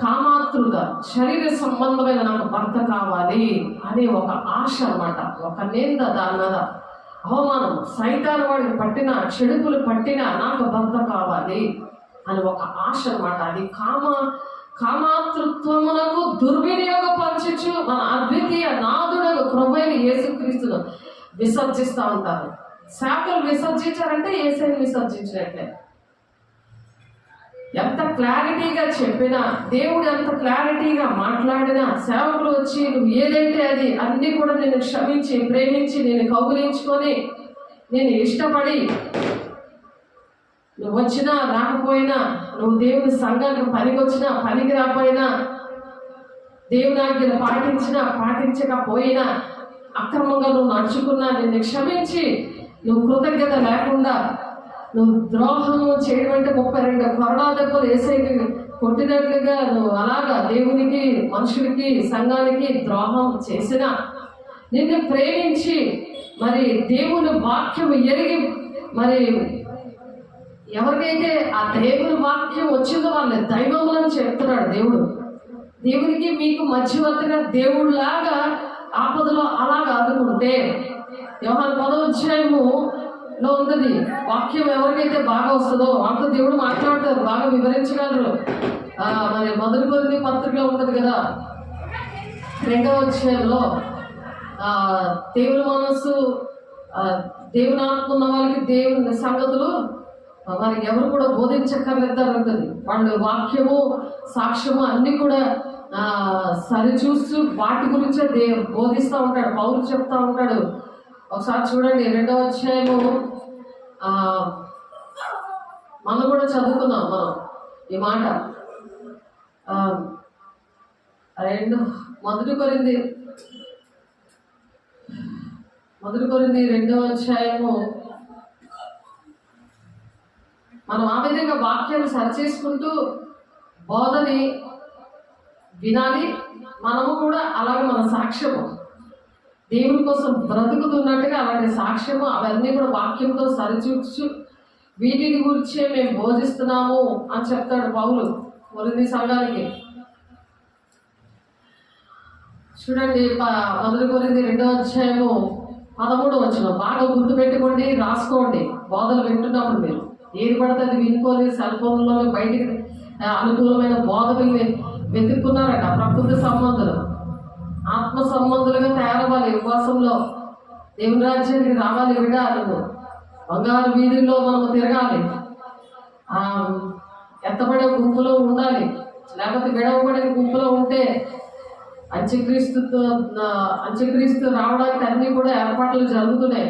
కామాతృత, శరీర సంబంధమైన నాకు భర్త కావాలి అనే ఒక ఆశ అన్నమాట, ఒక నింద, దాని మీద అవమానం, సైతాన్ వాడికి పట్టిన చెడుపులు పట్టిన నాకు భర్త కావాలి అని ఒక ఆశ అన్నమాట. అది కామాతృత్వమునకు దుర్వినియోగపరచు మన అద్వితీయ నాథుడకు ప్రభువైన యేసుక్రీస్తును విసర్జిస్తూ ఉంటారు. శాఖలు విసర్జించారంటే యేసుని విసర్జించినట్లే. ఎంత క్లారిటీగా చెప్పినా, దేవుడు ఎంత క్లారిటీగా మాట్లాడినా, సేవకులు వచ్చి నువ్వు ఏదైతే అది అన్నీ కూడా నేను క్షమించి, ప్రేమించి, నేను కౌగిలించుకొని, నేను ఇష్టపడి, నువ్వు వచ్చినా రాకపోయినా, నువ్వు దేవుని సంఘానికి పనికి వచ్చినా పనికి రాకపోయినా, దేవుని ఆజ్ఞలు పాటించినా పాటించకపోయినా, అక్రమంగా నువ్వు నడుచుకున్నా నిన్ను క్షమించి, నువ్వు కృతజ్ఞత లేకుండా నువ్వు ద్రోహము చేయడం అంటే 32 కొరడా దెబ్బలు ఏసైకి కొట్టినట్లుగా నువ్వు అలాగా దేవునికి, మనుషులకి, సంఘానికి ద్రోహం చేసినా, నిన్ను ప్రేమించి మరి దేవుని వాక్యం ఎరిగి, మరి ఎవరికైతే ఆ దేవుని వాక్యం వచ్చిందో వాళ్ళని దైవములని చెప్తున్నాడు దేవుడు. దేవునికి మీకు మధ్యవర్తిగా దేవుడిలాగా ఆపదలో అలాగా ఆదుకుంటే, యోహాను 10:10లో ఉంటుంది. వాక్యం ఎవరికైతే బాగా వస్తుందో వాళ్ళతో దేవుడు మాట్లాడతారు, బాగా వివరించగలరు. మరి 1 కొరింథీ పత్రికలో ఉంటుంది కదా, 2వ అధ్యాయంలో దేవుని మనస్సు, దేవుని ఆత్మ ఉన్న వాళ్ళకి దేవుని సంగతులు వారికి ఎవరు కూడా బోధించక్కర్లేదని ఉంటుంది. వాళ్ళు వాక్యము, సాక్ష్యము అన్నీ కూడా సరిచూస్తూ వాటి గురించే బోధిస్తూ ఉంటాడు, పౌలు చెప్తా ఉంటాడు. ఒకసారి చూడండి 2వ అధ్యాయము, మనం కూడా చదువుకున్నాం మనం ఈ మాట. 1 కొరింథీ 2వ అధ్యాయము మనం ఆ విధంగా వాక్యాన్ని సరిచేసుకుంటూ బోధని వినాలి. మనము కూడా అలాగే మన సాక్ష్యము దేవుని కోసం బ్రతుకుతున్నట్టుగా అలాంటి సాక్ష్యము అవన్నీ కూడా వాక్యంతో సరిచూచు వీటిని గురించే మేము బోధిస్తున్నాము అని చెప్తాడు పౌలు కొరింథీ సంఘానికి. చూడండి 1 కొరింథీ 2వ అధ్యాయము 13 బాగా గుర్తుపెట్టుకోండి, రాసుకోండి. బోధలు వింటున్నప్పుడు మీరు ఏది పడితే అది వినుకొని సెల్ ఫోన్లో బయటికి అనుకూలమైన బోధకుల్ని వెతుక్కున్నారట. ప్రకృతి సంబంధులు, ఆత్మ సంబంధులుగా తయారవ్వాలి. ఉపవాసంలో దేవుని రాజ్యానికి రావాలి. విడాలు బంగారు వీధుల్లో మనము తిరగాలి. ఎత్తబడే గుంపులో ఉండాలి. లేకపోతే విడవబడిన గుంపులో ఉంటే అంత్యక్రీస్తు రావడానికి అన్నీ కూడా ఏర్పాట్లు జరుగుతున్నాయి.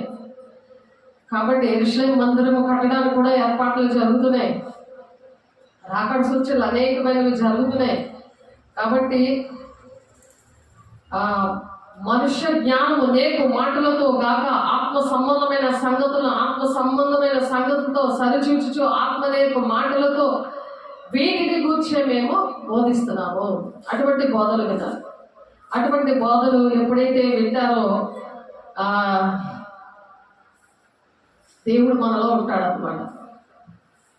కాబట్టి యెరూషలేము మందిరము కట్టడానికి కూడా ఏర్పాట్లు జరుగుతున్నాయి. రాకడ సూచనలు అనేకమైనవి జరుగుతున్నాయి. కాబట్టి మనుష్య జ్ఞానము నేర్పు మాటలతో గాక ఆత్మ సంబంధమైన సంగతులతో సరిచూచుచు ఆత్మ నేర్పు మాటలతో వీటిని గూర్చే మేము బోధిస్తున్నాము. అటువంటి బోధలు వినాలి. అటువంటి బోధలు ఎప్పుడైతే వింటారో దేవుడు మనలో ఉంటాడు అన్నమాట.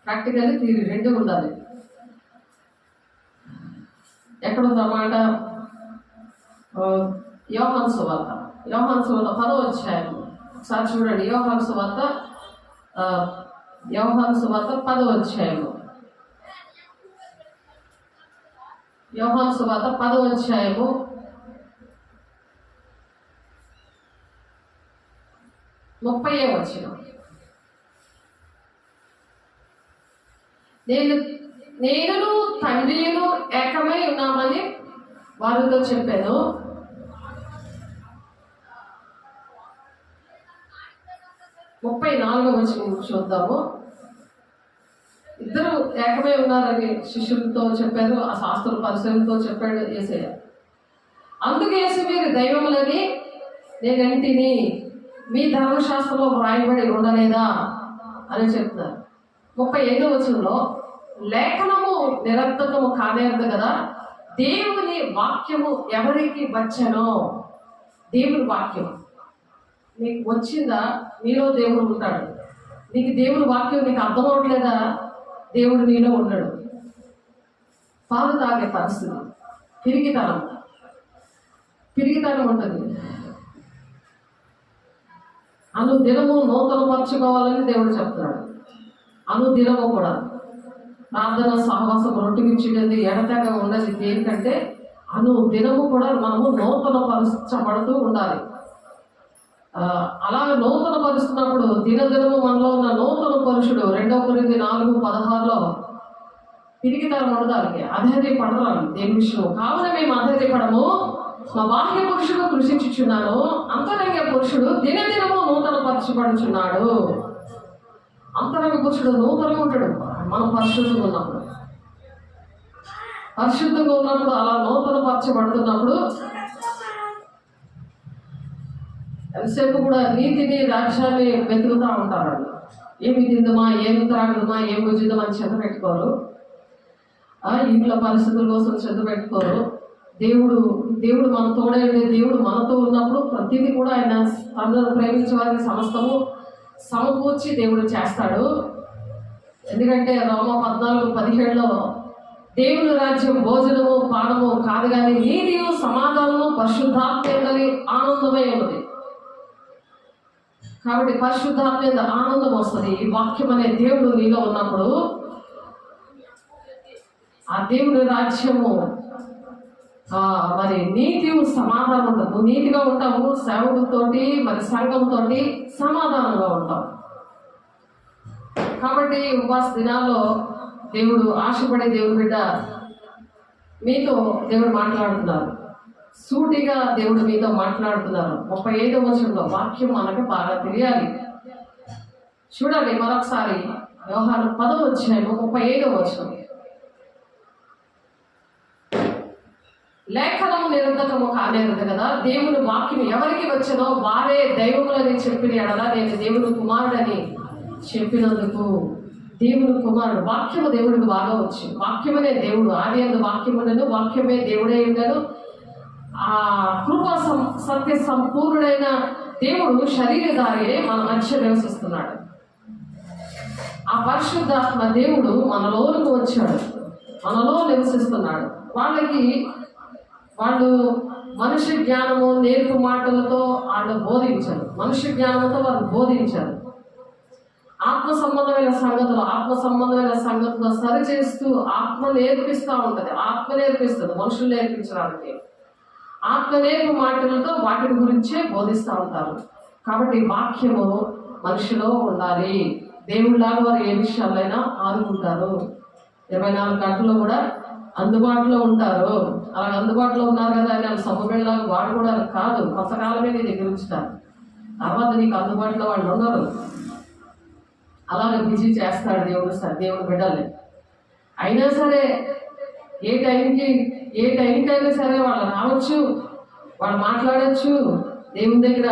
ప్రాక్టికల్లీ తీరు 2 ఉండాలి. ఎక్కడుందన్నమాట? యోహాను సువార్త 10వ అధ్యాయం ఒకసారి చూడండి. యోహాను సువార్త 10వ అధ్యాయము. యోహాను సువార్త 10వ అధ్యాయము 30వ వచనం. నేను తండ్రియును ఏకమై ఉన్నామని వారితో చెప్పాను. 34వ వచనం చూద్దాము. ఇద్దరు ఏకమై ఉన్నారని శిష్యులతో చెప్పారు, ఆ శాస్త్రుల పరిశీలనతో చెప్పాడు యేసయ్య. అందుకు యేసు మీరు దైవములని నేనంటిని మీ ధర్మశాస్త్రంలో వ్రాయబడి ఉండలేదా అని చెప్తున్నారు. 35వ వచనంలో లేఖనము నిరర్థకము కానేరదు కదా, దేవుని వాక్యము ఎవరికి వచ్చనో. దేవుని వాక్యం నీకు వచ్చిందా? నీలో దేవుడు ఉంటాడు. నీకు దేవుని వాక్యం నీకు అర్థం అవట్లేదా? దేవుడు నీలో ఉండడు. పాలు తాగే పరిస్థితి, పిరిగితనం ఉంటుంది. అనుదినము నూతన పరచుకోవాలని దేవుడు చెప్తున్నాడు. అనుదినము కూడా ప్రార్థన సహవాసం రొట్టిమిచ్చేది ఎడతెగ ఉండదు. దేనికంటే అనుదినము కూడా మనము నూతన పరచబడుతూ ఉండాలి. అలా నూతన పరుస్తున్నప్పుడు దినదినము మనలో ఉన్న నూతన పురుషుడు 2 కొరింథీ 4:16 పిరికితనం ఉండదానికి అధైర్యపడరాలు దేని విషయం. కావున మేము అధైర్యపడము, మా బాహ్య పురుషుడు కృషించుచున్నాను, అంతరంగ పురుషుడు దినదినము నూతన పరచబడుచున్నాడు. అంతరంగ పురుషుడు నూతనంగా ఉంటాడు. మనం పరిశుద్ధంగా ఉన్నప్పుడు అలా నూతన పరచబడుతున్నప్పుడు ఎంతసేపు కూడా నీతిని రాజ్యాన్ని వెతుకుతూ ఉంటారు. వాళ్ళు ఏమి తిందమా, ఏమి త్రాగుదమా, ఏం భుజిద్దామా అని చెత్త పెట్టుకోరు. ఇంట్లో పరిస్థితుల కోసం చెత్త పెట్టుకోరు. దేవుడు మన తోడైతే, దేవుడు మనతో ఉన్నప్పుడు ప్రతిదీ కూడా ఆయన అందరూ ప్రేమించే వారికి సమస్తము సమకూర్చి దేవుడు చేస్తాడు. ఎందుకంటే రోమ 14:17 దేవుని రాజ్యం భోజనము పానము కాదు కానీ నీతియు సమాధానము పరిశుద్ధాత్మ ఆనందమై ఉన్నది. కాబట్టి పరిశుద్ధాత్మ ఆనందం వస్తుంది. ఈ వాక్యం అనే దేవుడు నీలో ఉన్నప్పుడు ఆ దేవుని రాజ్యము మరి నీతి సమాధానం ఉంటుంది. నువ్వు నీతిగా ఉంటావు, సేవకులతోటి మరి సంఘంతో సమాధానంగా ఉంటావు. కాబట్టి ఉపవాస దినాల్లో దేవుడు ఆశపడే దేవుడి బిడ్డ మీతో దేవుడు మాట్లాడుతున్నారు. సూటిగా దేవుడు మీతో మాట్లాడుతున్నారు. 35వ వచనంలో వాక్యం మనకు బాగా తెలియాలి. చూడండి మరొకసారి యోహాను 10:35 వచనం. లేఖనము నిరంతరము కానేరదు కదా, దేవుని వాక్యం ఎవరికి వచ్చనో వారే దైవములని చెప్పిన ఎడల నేను దేవుని కుమారుడని చెప్పినందుకు. దేవుని కుమారుడు వాక్యము దేవుడికి బాగా వచ్చు. వాక్యమనే దేవుడు. ఆది అందు వాక్యం ఉండను, వాక్యమే దేవుడే ఉండను. ఆ కృప సత్య సంపూర్ణుడైన దేవుడు శరీరధారి మన మధ్య నివసిస్తున్నాడు. ఆ పరిశుద్ధాత్మ దేవుడు మనలోనికి వచ్చాడు, మనలో నివసిస్తున్నాడు. వాళ్ళు మనుష్య జ్ఞానము నేర్పు మాటలతో వాళ్ళు బోధించారు. మనుష్య జ్ఞానంతో వాళ్ళు బోధించారు. ఆత్మ సంబంధమైన సంగతులు సరిచేస్తూ ఆత్మ నేర్పిస్తూ ఉంటుంది. ఆత్మ నేర్పిస్తుంది, మనుషులు నేర్పించడానికి. ఆత్మ నేర్పు మాటలతో వాటి గురించే బోధిస్తూ ఉంటారు. కాబట్టి వాక్యము మనిషిలో ఉండాలి. దేవుళ్ళలాగా వారు ఏ విషయాలైనా ఆదుకుంటారు. 24 గంటలు కూడా అందుబాటులో ఉంటారు. అలా అందుబాటులో ఉన్నారు కదా అని వాళ్ళు సొమ్మబిళ్ళలాగా వాడు కూడా కాదు. కొంతకాలమే నీ దగ్గర ఉంచుతారు, తర్వాత నీకు అందుబాటులో వాళ్ళు ఉండరు. అలాగే బిజీ చేస్తాడు దేవుడు బిడ్డల్ని. అయినా సరే ఏ టైంకైనా సరే వాళ్ళు రావచ్చు, వాళ్ళు మాట్లాడచ్చు, దేవుని దగ్గర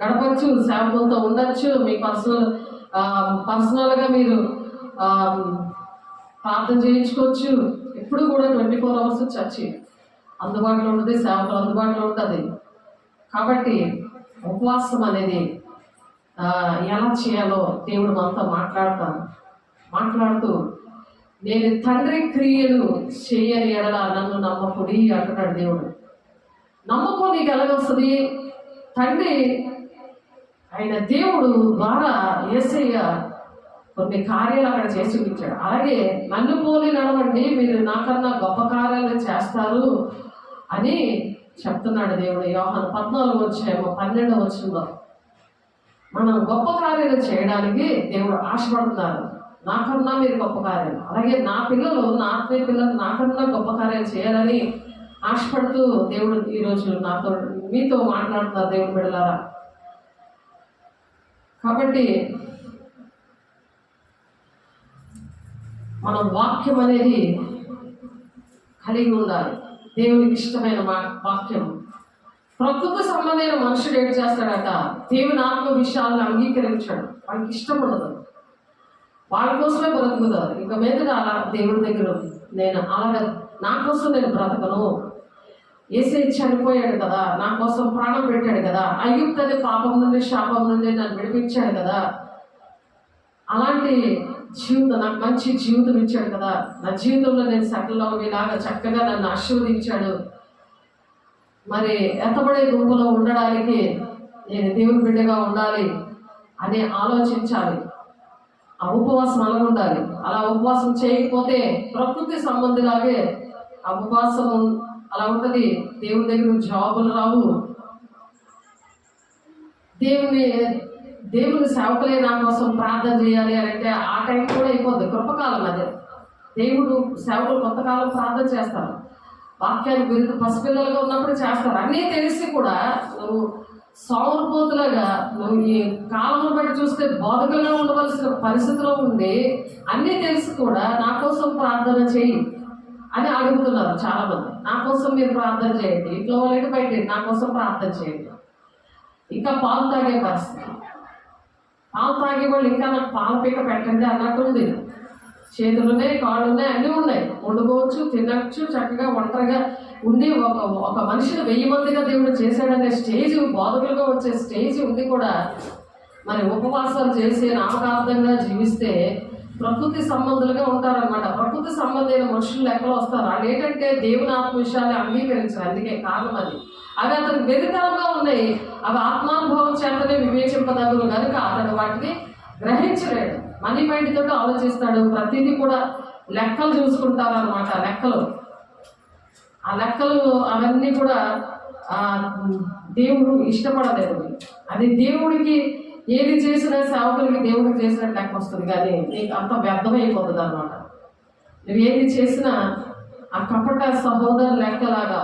గడపచ్చు, సేవకులతో ఉండొచ్చు. మీ పర్సనల్గా మీరు ప్రార్థన చేయించుకోవచ్చు. ఎప్పుడు కూడా 24 hours చర్చి అందుబాటులో ఉంటుంది, సేవకులు అందుబాటులో ఉంటుంది. కాబట్టి ఉపవాసం అనేది ఎలా చేయాలో దేవుడు మనతో మాట్లాడుతూ నేను తండ్రి క్రియలు చేయని ఎడల నన్ను నమ్మకుడి అంటున్నాడు దేవుడు. నమ్మకం నీకు ఎలాగొస్తుంది? తండ్రి ఆయన దేవుడు ద్వారా యేసయ్య కొన్ని కార్యాలు అక్కడ చేసి చూపించాడు. అలాగే నన్ను పోలి నడవండి, మీరు నాకన్నా గొప్ప కార్యాలు చేస్తారు అని చెప్తున్నాడు దేవుడు. యోహాను 14:12 వచనంలో మనం గొప్ప కార్యాలు చేయడానికి దేవుడు ఆశపడుతున్నారు. నాకన్నా మీరు గొప్ప కార్యాలు, అలాగే నా ఆత్మీయ పిల్లలు నాకన్నా గొప్ప కార్యాలు చేయాలని ఆశపడుతూ దేవుడు ఈరోజు మీతో మాట్లాడుతున్నారు దేవుడు బిడ్డలారా. కాబట్టి మనం వాక్యం అనేది కలిగి ఉండాలి. దేవునికి ఇష్టమైన వాక్యం. ప్రకృతి సంబంధమైన మనుషుడు ఏం చేస్తాడట, దేవుని ఆత్మ విషయాలను అంగీకరించాడు. వాళ్ళకి ఇష్టం ఉండదు, వాళ్ళ కోసమే బ్రతుకుతారు. ఇక మీద అలా దేవుడి దగ్గర నేను అలాగ నా కోసం నేను బ్రతకను, యేసే చనిపోయాడు కదా, నా కోసం ప్రాణం పెట్టాడు కదా, అయ్యుప్తు అనే పాపం నుండి శాపం నుండి నన్ను విడిపించాడు కదా, అలాంటి జీవితం నాకు మంచి జీవితం ఇచ్చాడు కదా, నా జీవితంలో నేను సెటిల్ అవ్వేలాగా చక్కగా నన్ను ఆశీర్వదించాడు, మరి ఎత్తబడే గుంపులో ఉండడానికి నేను దేవుని బిడ్డగా ఉండాలి అని ఆలోచించాలి. ఆ ఉపవాసం అలా ఉండాలి. అలా ఉపవాసం చేయకపోతే ప్రకృతి సంబంధిలాగే ఆ ఉపవాసం అలా ఉంటుంది. దేవుని దగ్గర జాబులు రావు. దేవుని సేవకులే నా కోసం ప్రార్థన చేయాలి అని అంటే ఆ టైం కూడా అయిపోద్ది. కృపకాలం అదే. దేవుడు సేవకులు కొంతకాలం ప్రార్థన చేస్తారు, వాక్యానికి విరుద్ధ పసిపిల్లలుగా ఉన్నప్పుడు చేస్తారు. అన్నీ తెలిసి కూడా నువ్వు సౌరపోతులాగా నువ్వు ఈ కాలంలో బట్టి చూస్తే బోధకులుగా ఉండవలసిన పరిస్థితిలో ఉండి అన్నీ తెలిసి కూడా నా కోసం ప్రార్థన చేయి అని అడుగుతున్నారు చాలా మంది. నా కోసం మీరు ప్రార్థన చేయండి, ఇంట్లో వాళ్ళకి బయట నా కోసం ప్రార్థన చేయండి. ఇంకా పాలు తాగే పరిస్థితి, పాలు తాగే వాళ్ళు ఇంకా నాకు పాల పీక పెట్టండి అన్నట్టుంది. చేతులున్నాయి, కాళ్ళు ఉన్నాయి, అన్నీ ఉన్నాయి, వండుకోవచ్చు, తినచ్చు, చక్కగా ఒంటరిగా ఉండి ఒక మనిషిని 1000 మందిగా దేవుడు చేశాడనే స్టేజ్, బోధకులుగా వచ్చే స్టేజ్ ఉంది కూడా. మరి ఉపవాసాలు చేసి నామకార్థంగా జీవిస్తే ప్రకృతి సంబంధులుగా ఉంటారనమాట. ప్రకృతి సంబంధమైన మనుషులు లెక్కలో వస్తారు. వాళ్ళు ఏంటంటే దేవుని ఆత్మ విషయాన్ని అంగీకరించారు. అందుకే కారణం అది. అవి అతనికి వెరితనంగా ఉన్నాయి. అవి ఆత్మానుభవం చేతనే వివేచింపదగులు కనుక అతడు వాటిని గ్రహించలేడు. మనీ మైండ్ తోటి ఆలోచిస్తాడు. ప్రతిదీ కూడా లెక్కలు చూసుకుంటారు అనమాట. ఆ లెక్కలు అవన్నీ కూడా దేవుడు ఇష్టపడలేదు. అది దేవుడికి ఏది చేసినా సేవకులకి దేవుడికి చేసినట్టు లెక్క వస్తుంది, కానీ నీకు అంత వ్యర్థమైపోతుంది అనమాట. నువ్వు ఏది చేసినా ఆ కపట సహోదరు లెక్కలాగా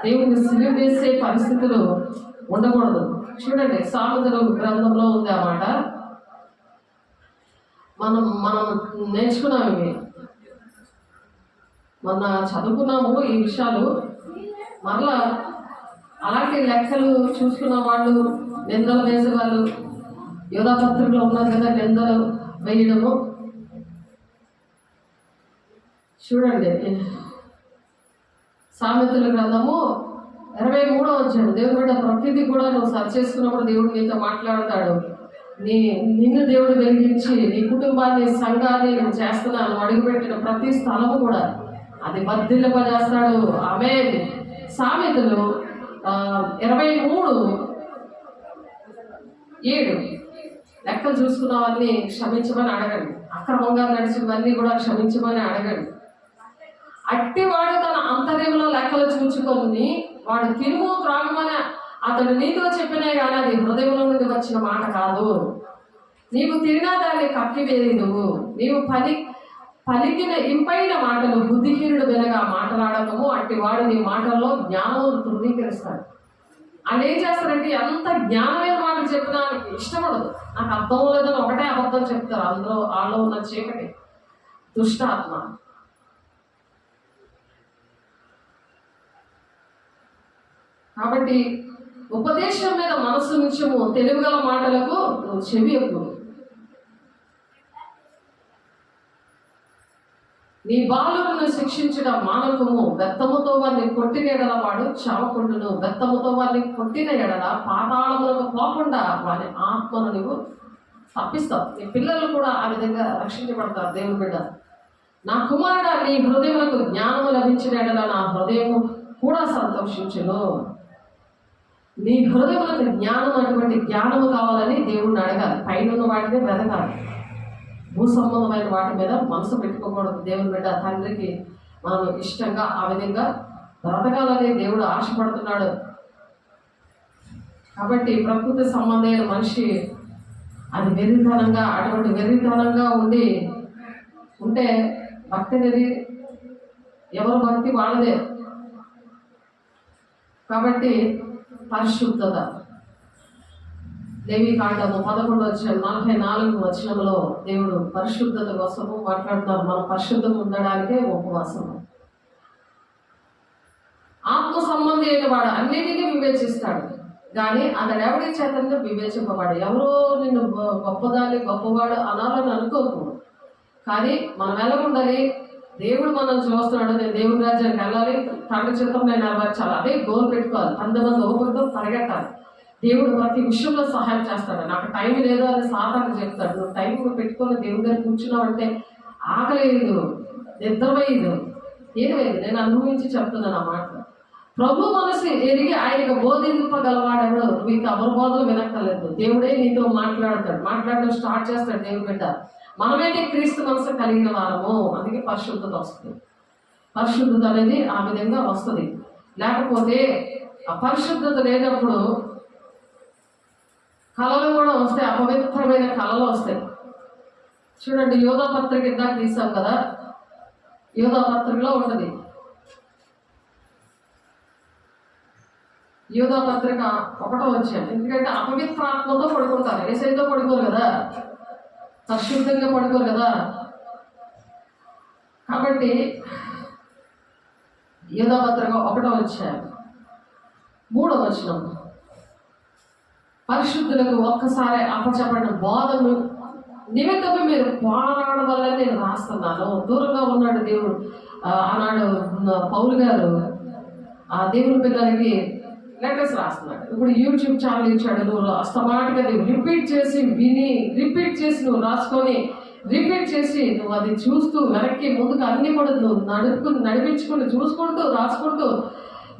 దేవుడిని సిలువ వేసే పరిస్థితులు ఉండకూడదు. చూడండి, సామెతల గ్రంథంలో ఉంది అన్నమాట. మనం నేర్చుకున్నాము, ఇవి మొన్న చదువుకున్నాము ఈ విషయాలు. మరలా అలాంటి లెక్కలు చూసుకున్న వాళ్ళు, నిందలు వేసేవాళ్ళు, యోధా పత్రికలో ఉన్నారు కదా, నిందలు వేయడము. చూడండి, సామెతల గ్రంథము 23వ అధ్యాయం. దేవుడు బిడ్డ ప్రతిదీ కూడా నువ్వు సర్చ్ చేసుకున్నప్పుడు దేవుడు నీతో మాట్లాడతాడు. నిన్ను దేవుడు వెలిగించి నీ కుటుంబాన్ని, సంఘాన్ని నేను చేస్తున్నాను అడుగుపెట్టిన ప్రతి స్థలము కూడా అది వర్ధిల్లపజేస్తాడు. ఆమేన్. సామెతలు 23:7 లెక్కలు చూసుకున్నవన్నీ క్షమించమని అడగండి, అక్రమంగా నడిచినవన్నీ కూడా క్షమించమని అడగండి. అట్టివాడు తన అంతర్యంలో లెక్కలు చూచుకొని వాడు తిరుము త్రాగమని అతడు నీతో చెప్పినే కానీ అది హృదయంలో నుండి వచ్చిన మాట కాదు. నీవు తిరిగినా దాన్ని కప్పివేయదు. నీవు పలికిన ఇంపైన మాటలు బుద్ధిహీనుడు వినగా మాట్లాడటము, అట్టివాడు నీ మాటల్లో జ్ఞానం ధృవీకరిస్తాడు. వాళ్ళు ఏం చేస్తారంటే ఎంత జ్ఞానమైన మాటలు చెప్పినా ఇష్టపడదు. నాకు అర్థం లేదని ఒకటే అబద్ధం చెప్తారు. అందులో వాళ్ళు ఉన్న చీకటి దుష్టాత్మ. కాబట్టి ఉపదేశం మీద మనసు నుంచము, తెలివిగల మాటలకు నువ్వు చెవి ఎక్కువ. నీ బాలులను శిక్షించడం మానకము, బెత్తముతో వారిని కొట్టిన ఎడల వాడు చావకుండును. బెత్తముతో వారిని కొట్టిన ఎడల పాతాళములకు పోకుండా వారి ఆత్మను నువ్వు తప్పిస్తావు. నీ పిల్లలు కూడా ఆ విధంగా రక్షించబడతారు. దేవుని బిడ్డ, నా కుమారుడా, నీ హృదయములకు జ్ఞానము లభించిన ఎడల నా హృదయము కూడా సంతోషించును. నీ హృదయములకు జ్ఞానం, అటువంటి జ్ఞానము కావాలని దేవుడిని అడగాలి. పైన వాటిని వెతకాలి. భూ సంబంధమైన వాటి మీద మనసు పెట్టుకోకూడదు. దేవుని బిడ్డ, తండ్రికి మనం ఇష్టంగా ఆ విధంగా బ్రతకాలని దేవుడు ఆశపడుతున్నాడు. కాబట్టి ప్రకృతి సంబంధమైన మనిషి అది వెర్రితనంగా, అటువంటి వెర్రితనంగా ఉంటే భక్తి అనేది ఎవరు భక్తి వాళ్ళదే. కాబట్టి పరిశుద్ధత, లేవికాండము 11 అధ్యాయం 44 వచనంలో దేవుడు పరిశుద్ధత కోసము మాట్లాడుతున్నారు. మనం పరిశుద్ధం ఉండడానికే ఉపవాసము. ఆత్మ సంబంధి అయిన వాడు అన్నిటినీ వివేచిస్తాడు, కానీ అతడు ఎవరి చేతనే వివేచింపబడు. ఎవరో నిన్ను గొప్పదాన్ని గొప్పవాడు అనాలని అనుకోకు, కానీ మనం ఎలా ఉండాలి? దేవుడు మనం చూస్తున్నాడు, నేను దేవుడి రాజ్యానికి వెళ్ళాలి, తండ్రి చిత్తం నేను నెరవేర్చాలి, అదే గోల్ పెట్టుకోవాలి. 10 మంది ఓపెన్తో పరిగెట్టాలి. దేవుడు ప్రతి విషయంలో సహాయం చేస్తాడు. నాకు టైం లేదు అని సాధారణ చెప్తాడు. నువ్వు టైం పెట్టుకొని దేవుడి దగ్గర కూర్చున్నావు అంటే ఆకలేదు, నిద్రపోయేదు, ఏమేది నేను అనుభవించి చెప్తున్నాను ఆ మాట. ప్రభు మనసు ఎరిగి ఆయనకు బోధింపగలవాడెవడు, మీకు ఎవరి బోధలు వినక్కర్లేదు. దేవుడే నీతో మాట్లాడడం స్టార్ట్ చేస్తాడు. దేవుడు బిడ్డ మనమైతే క్రీస్తు మనసు కలిగిన వారము, అందుకే పరిశుద్ధత వస్తుంది. పరిశుద్ధత అనేది ఆ విధంగా వస్తుంది. లేకపోతే ఆ పరిశుద్ధత లేనప్పుడు కళలు కూడా వస్తాయి, అపవిత్రమైన కళలు వస్తాయి. చూడండి, యోధా పత్రిక ఇందాక తీసాం కదా, యోధా పత్రికలో ఉంటుంది. యోధా పత్రిక 1వ అధ్యాయం. ఎందుకంటే అపవిత్రాత్మతో పడుకుంటారు, ఏసైతో పడుకోరు కదా, పరిశుద్ధంగా పడుకోరు కదా. కాబట్టి యోధా పత్రిక 1వ అధ్యాయం 3వ వచనం, పరిశుద్ధులకు ఒక్కసారి అప్పచెప్పడిన బోధను నిమిత్తమే మీరు పోరాడడం వల్ల నేను రాస్తున్నాను. దూరంగా ఉన్నాడు దేవుడు. ఆనాడు పౌలు గారు ఆ దేవుని పిల్లలకి లెటర్స్ రాస్తున్నాడు. ఇప్పుడు యూట్యూబ్ ఛానల్ ఇచ్చాడు. నువ్వు అస్తమాటిగా రిపీట్ చేసి విని, రిపీట్ చేసి నువ్వు రాసుకొని, రిపీట్ చేసి నువ్వు అది చూస్తూ వెనక్కి ముందుకు అన్ని కూడా నువ్వు నడిపించుకుంటూ చూసుకుంటూ రాసుకుంటూ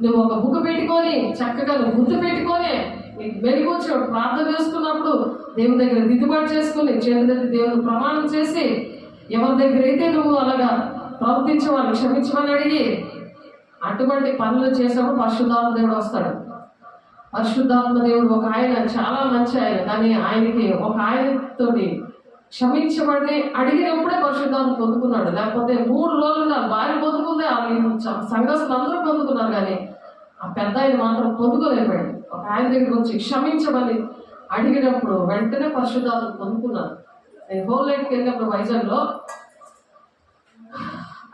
నువ్వు ఒక బుక్ పెట్టుకొని చక్కగా నువ్వు గుర్తు పెట్టుకొని నీకు వెలిగొచ్చి ప్రార్థన చేసుకున్నప్పుడు దేవుని దగ్గర దిద్దుబాటు చేసుకుని చేతులెత్తి దేవుని ప్రమాణం చేసి ఎవరి దగ్గర అయితే నువ్వు అలాగా ప్రవర్తించే వాళ్ళని క్షమించమని అడిగి అటువంటి పనులు చేసినప్పుడు పరిశుద్ధాత్మ దేవుడు వస్తాడు. పరిశుద్ధాత్మ దేవుడు ఒక ఆయన చాలా మంచి ఆయన, కానీ ఆయనకి ఒక ఆయనతోటి క్షమించబడి అడిగినప్పుడే పరిశుద్ధాత్మ పొందుకున్నాడు. లేకపోతే 3 రోజులు నా భార్య పొందుకుందే, సంఘస్థులు అందరూ పొందుకున్నారు, కానీ ఆ పెద్ద ఆయన మాత్రం పొందుకోలేకపోయాడు. ఒక ఆయన దగ్గరికి వచ్చి క్షమించమని అడిగినప్పుడు వెంటనే పరిశుద్ధాత్మ పొందుకున్నారు. నేను హోల్ నైట్కి వెళ్ళినప్పుడు వైజాగ్లో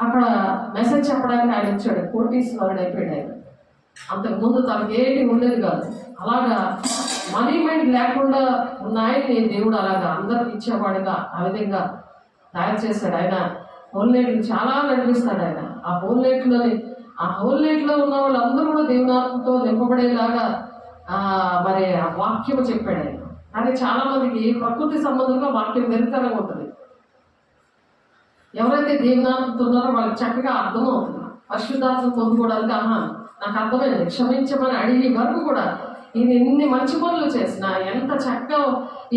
అక్కడ మెసేజ్ చెప్పడానికి ఆయన వచ్చాడు. కోటీశ్వరుడు అయిపోయాడు ఆయన. అంతకుముందు తనకి ఏంటి ఉండేది కాదు. అలాగా మనీ మైండ్ లేకుండా ఉన్న ఆయన్ని దేవుడు అలాగా అందరికి ఇచ్చేవాడుగా ఆ విధంగా తయారు చేశాడు. ఆయన హోల్ నైట్ని చాలా నడిపిస్తాడు ఆయన. ఆ హోల్ నైట్లో ఉన్న వాళ్ళందరూ కూడా దేవునాత్మతో నింపబడేలాగా మరి ఆ వాక్యం చెప్పాడు ఆయన. కానీ చాలా మందికి ప్రకృతి సంబంధంగా వాక్యం వెరుతనంగా ఉంటుంది. ఎవరైతే దేవునాత్మతో ఉన్నారో వాళ్ళకి చక్కగా అర్థమవుతుంది. పరిశుద్ధాత్మ పొందుకోవడానికి నాకు అర్థమైంది, క్షమించమని అడిగి వరకు కూడా ఈయన ఎన్ని మంచి పనులు చేసినా, ఎంత చక్కగా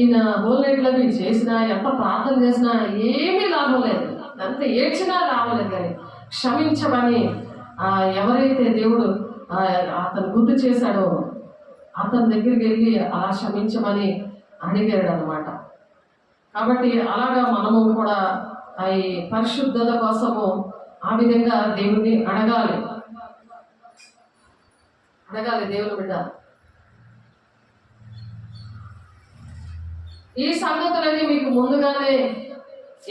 ఈయన హోల్ నైట్లో చేసినా, ఎంత ప్రార్థన చేసినా ఏమీ లాభం లేదు, ఎంత ఏడ్చినా లాభం లేదు. కానీ క్షమించమని ఎవరైతే దేవుడు అతను గుర్తు చేశాడో అతని దగ్గరికి వెళ్ళి అలా క్షమించమని అడిగాడు అనమాట. కాబట్టి అలాగా మనము కూడా ఈ పరిశుద్ధత కోసము ఆ విధంగా దేవుడిని అడగాలి దేవుని బిడ్డ. ఈ సంగతులన్నీ మీకు ముందుగానే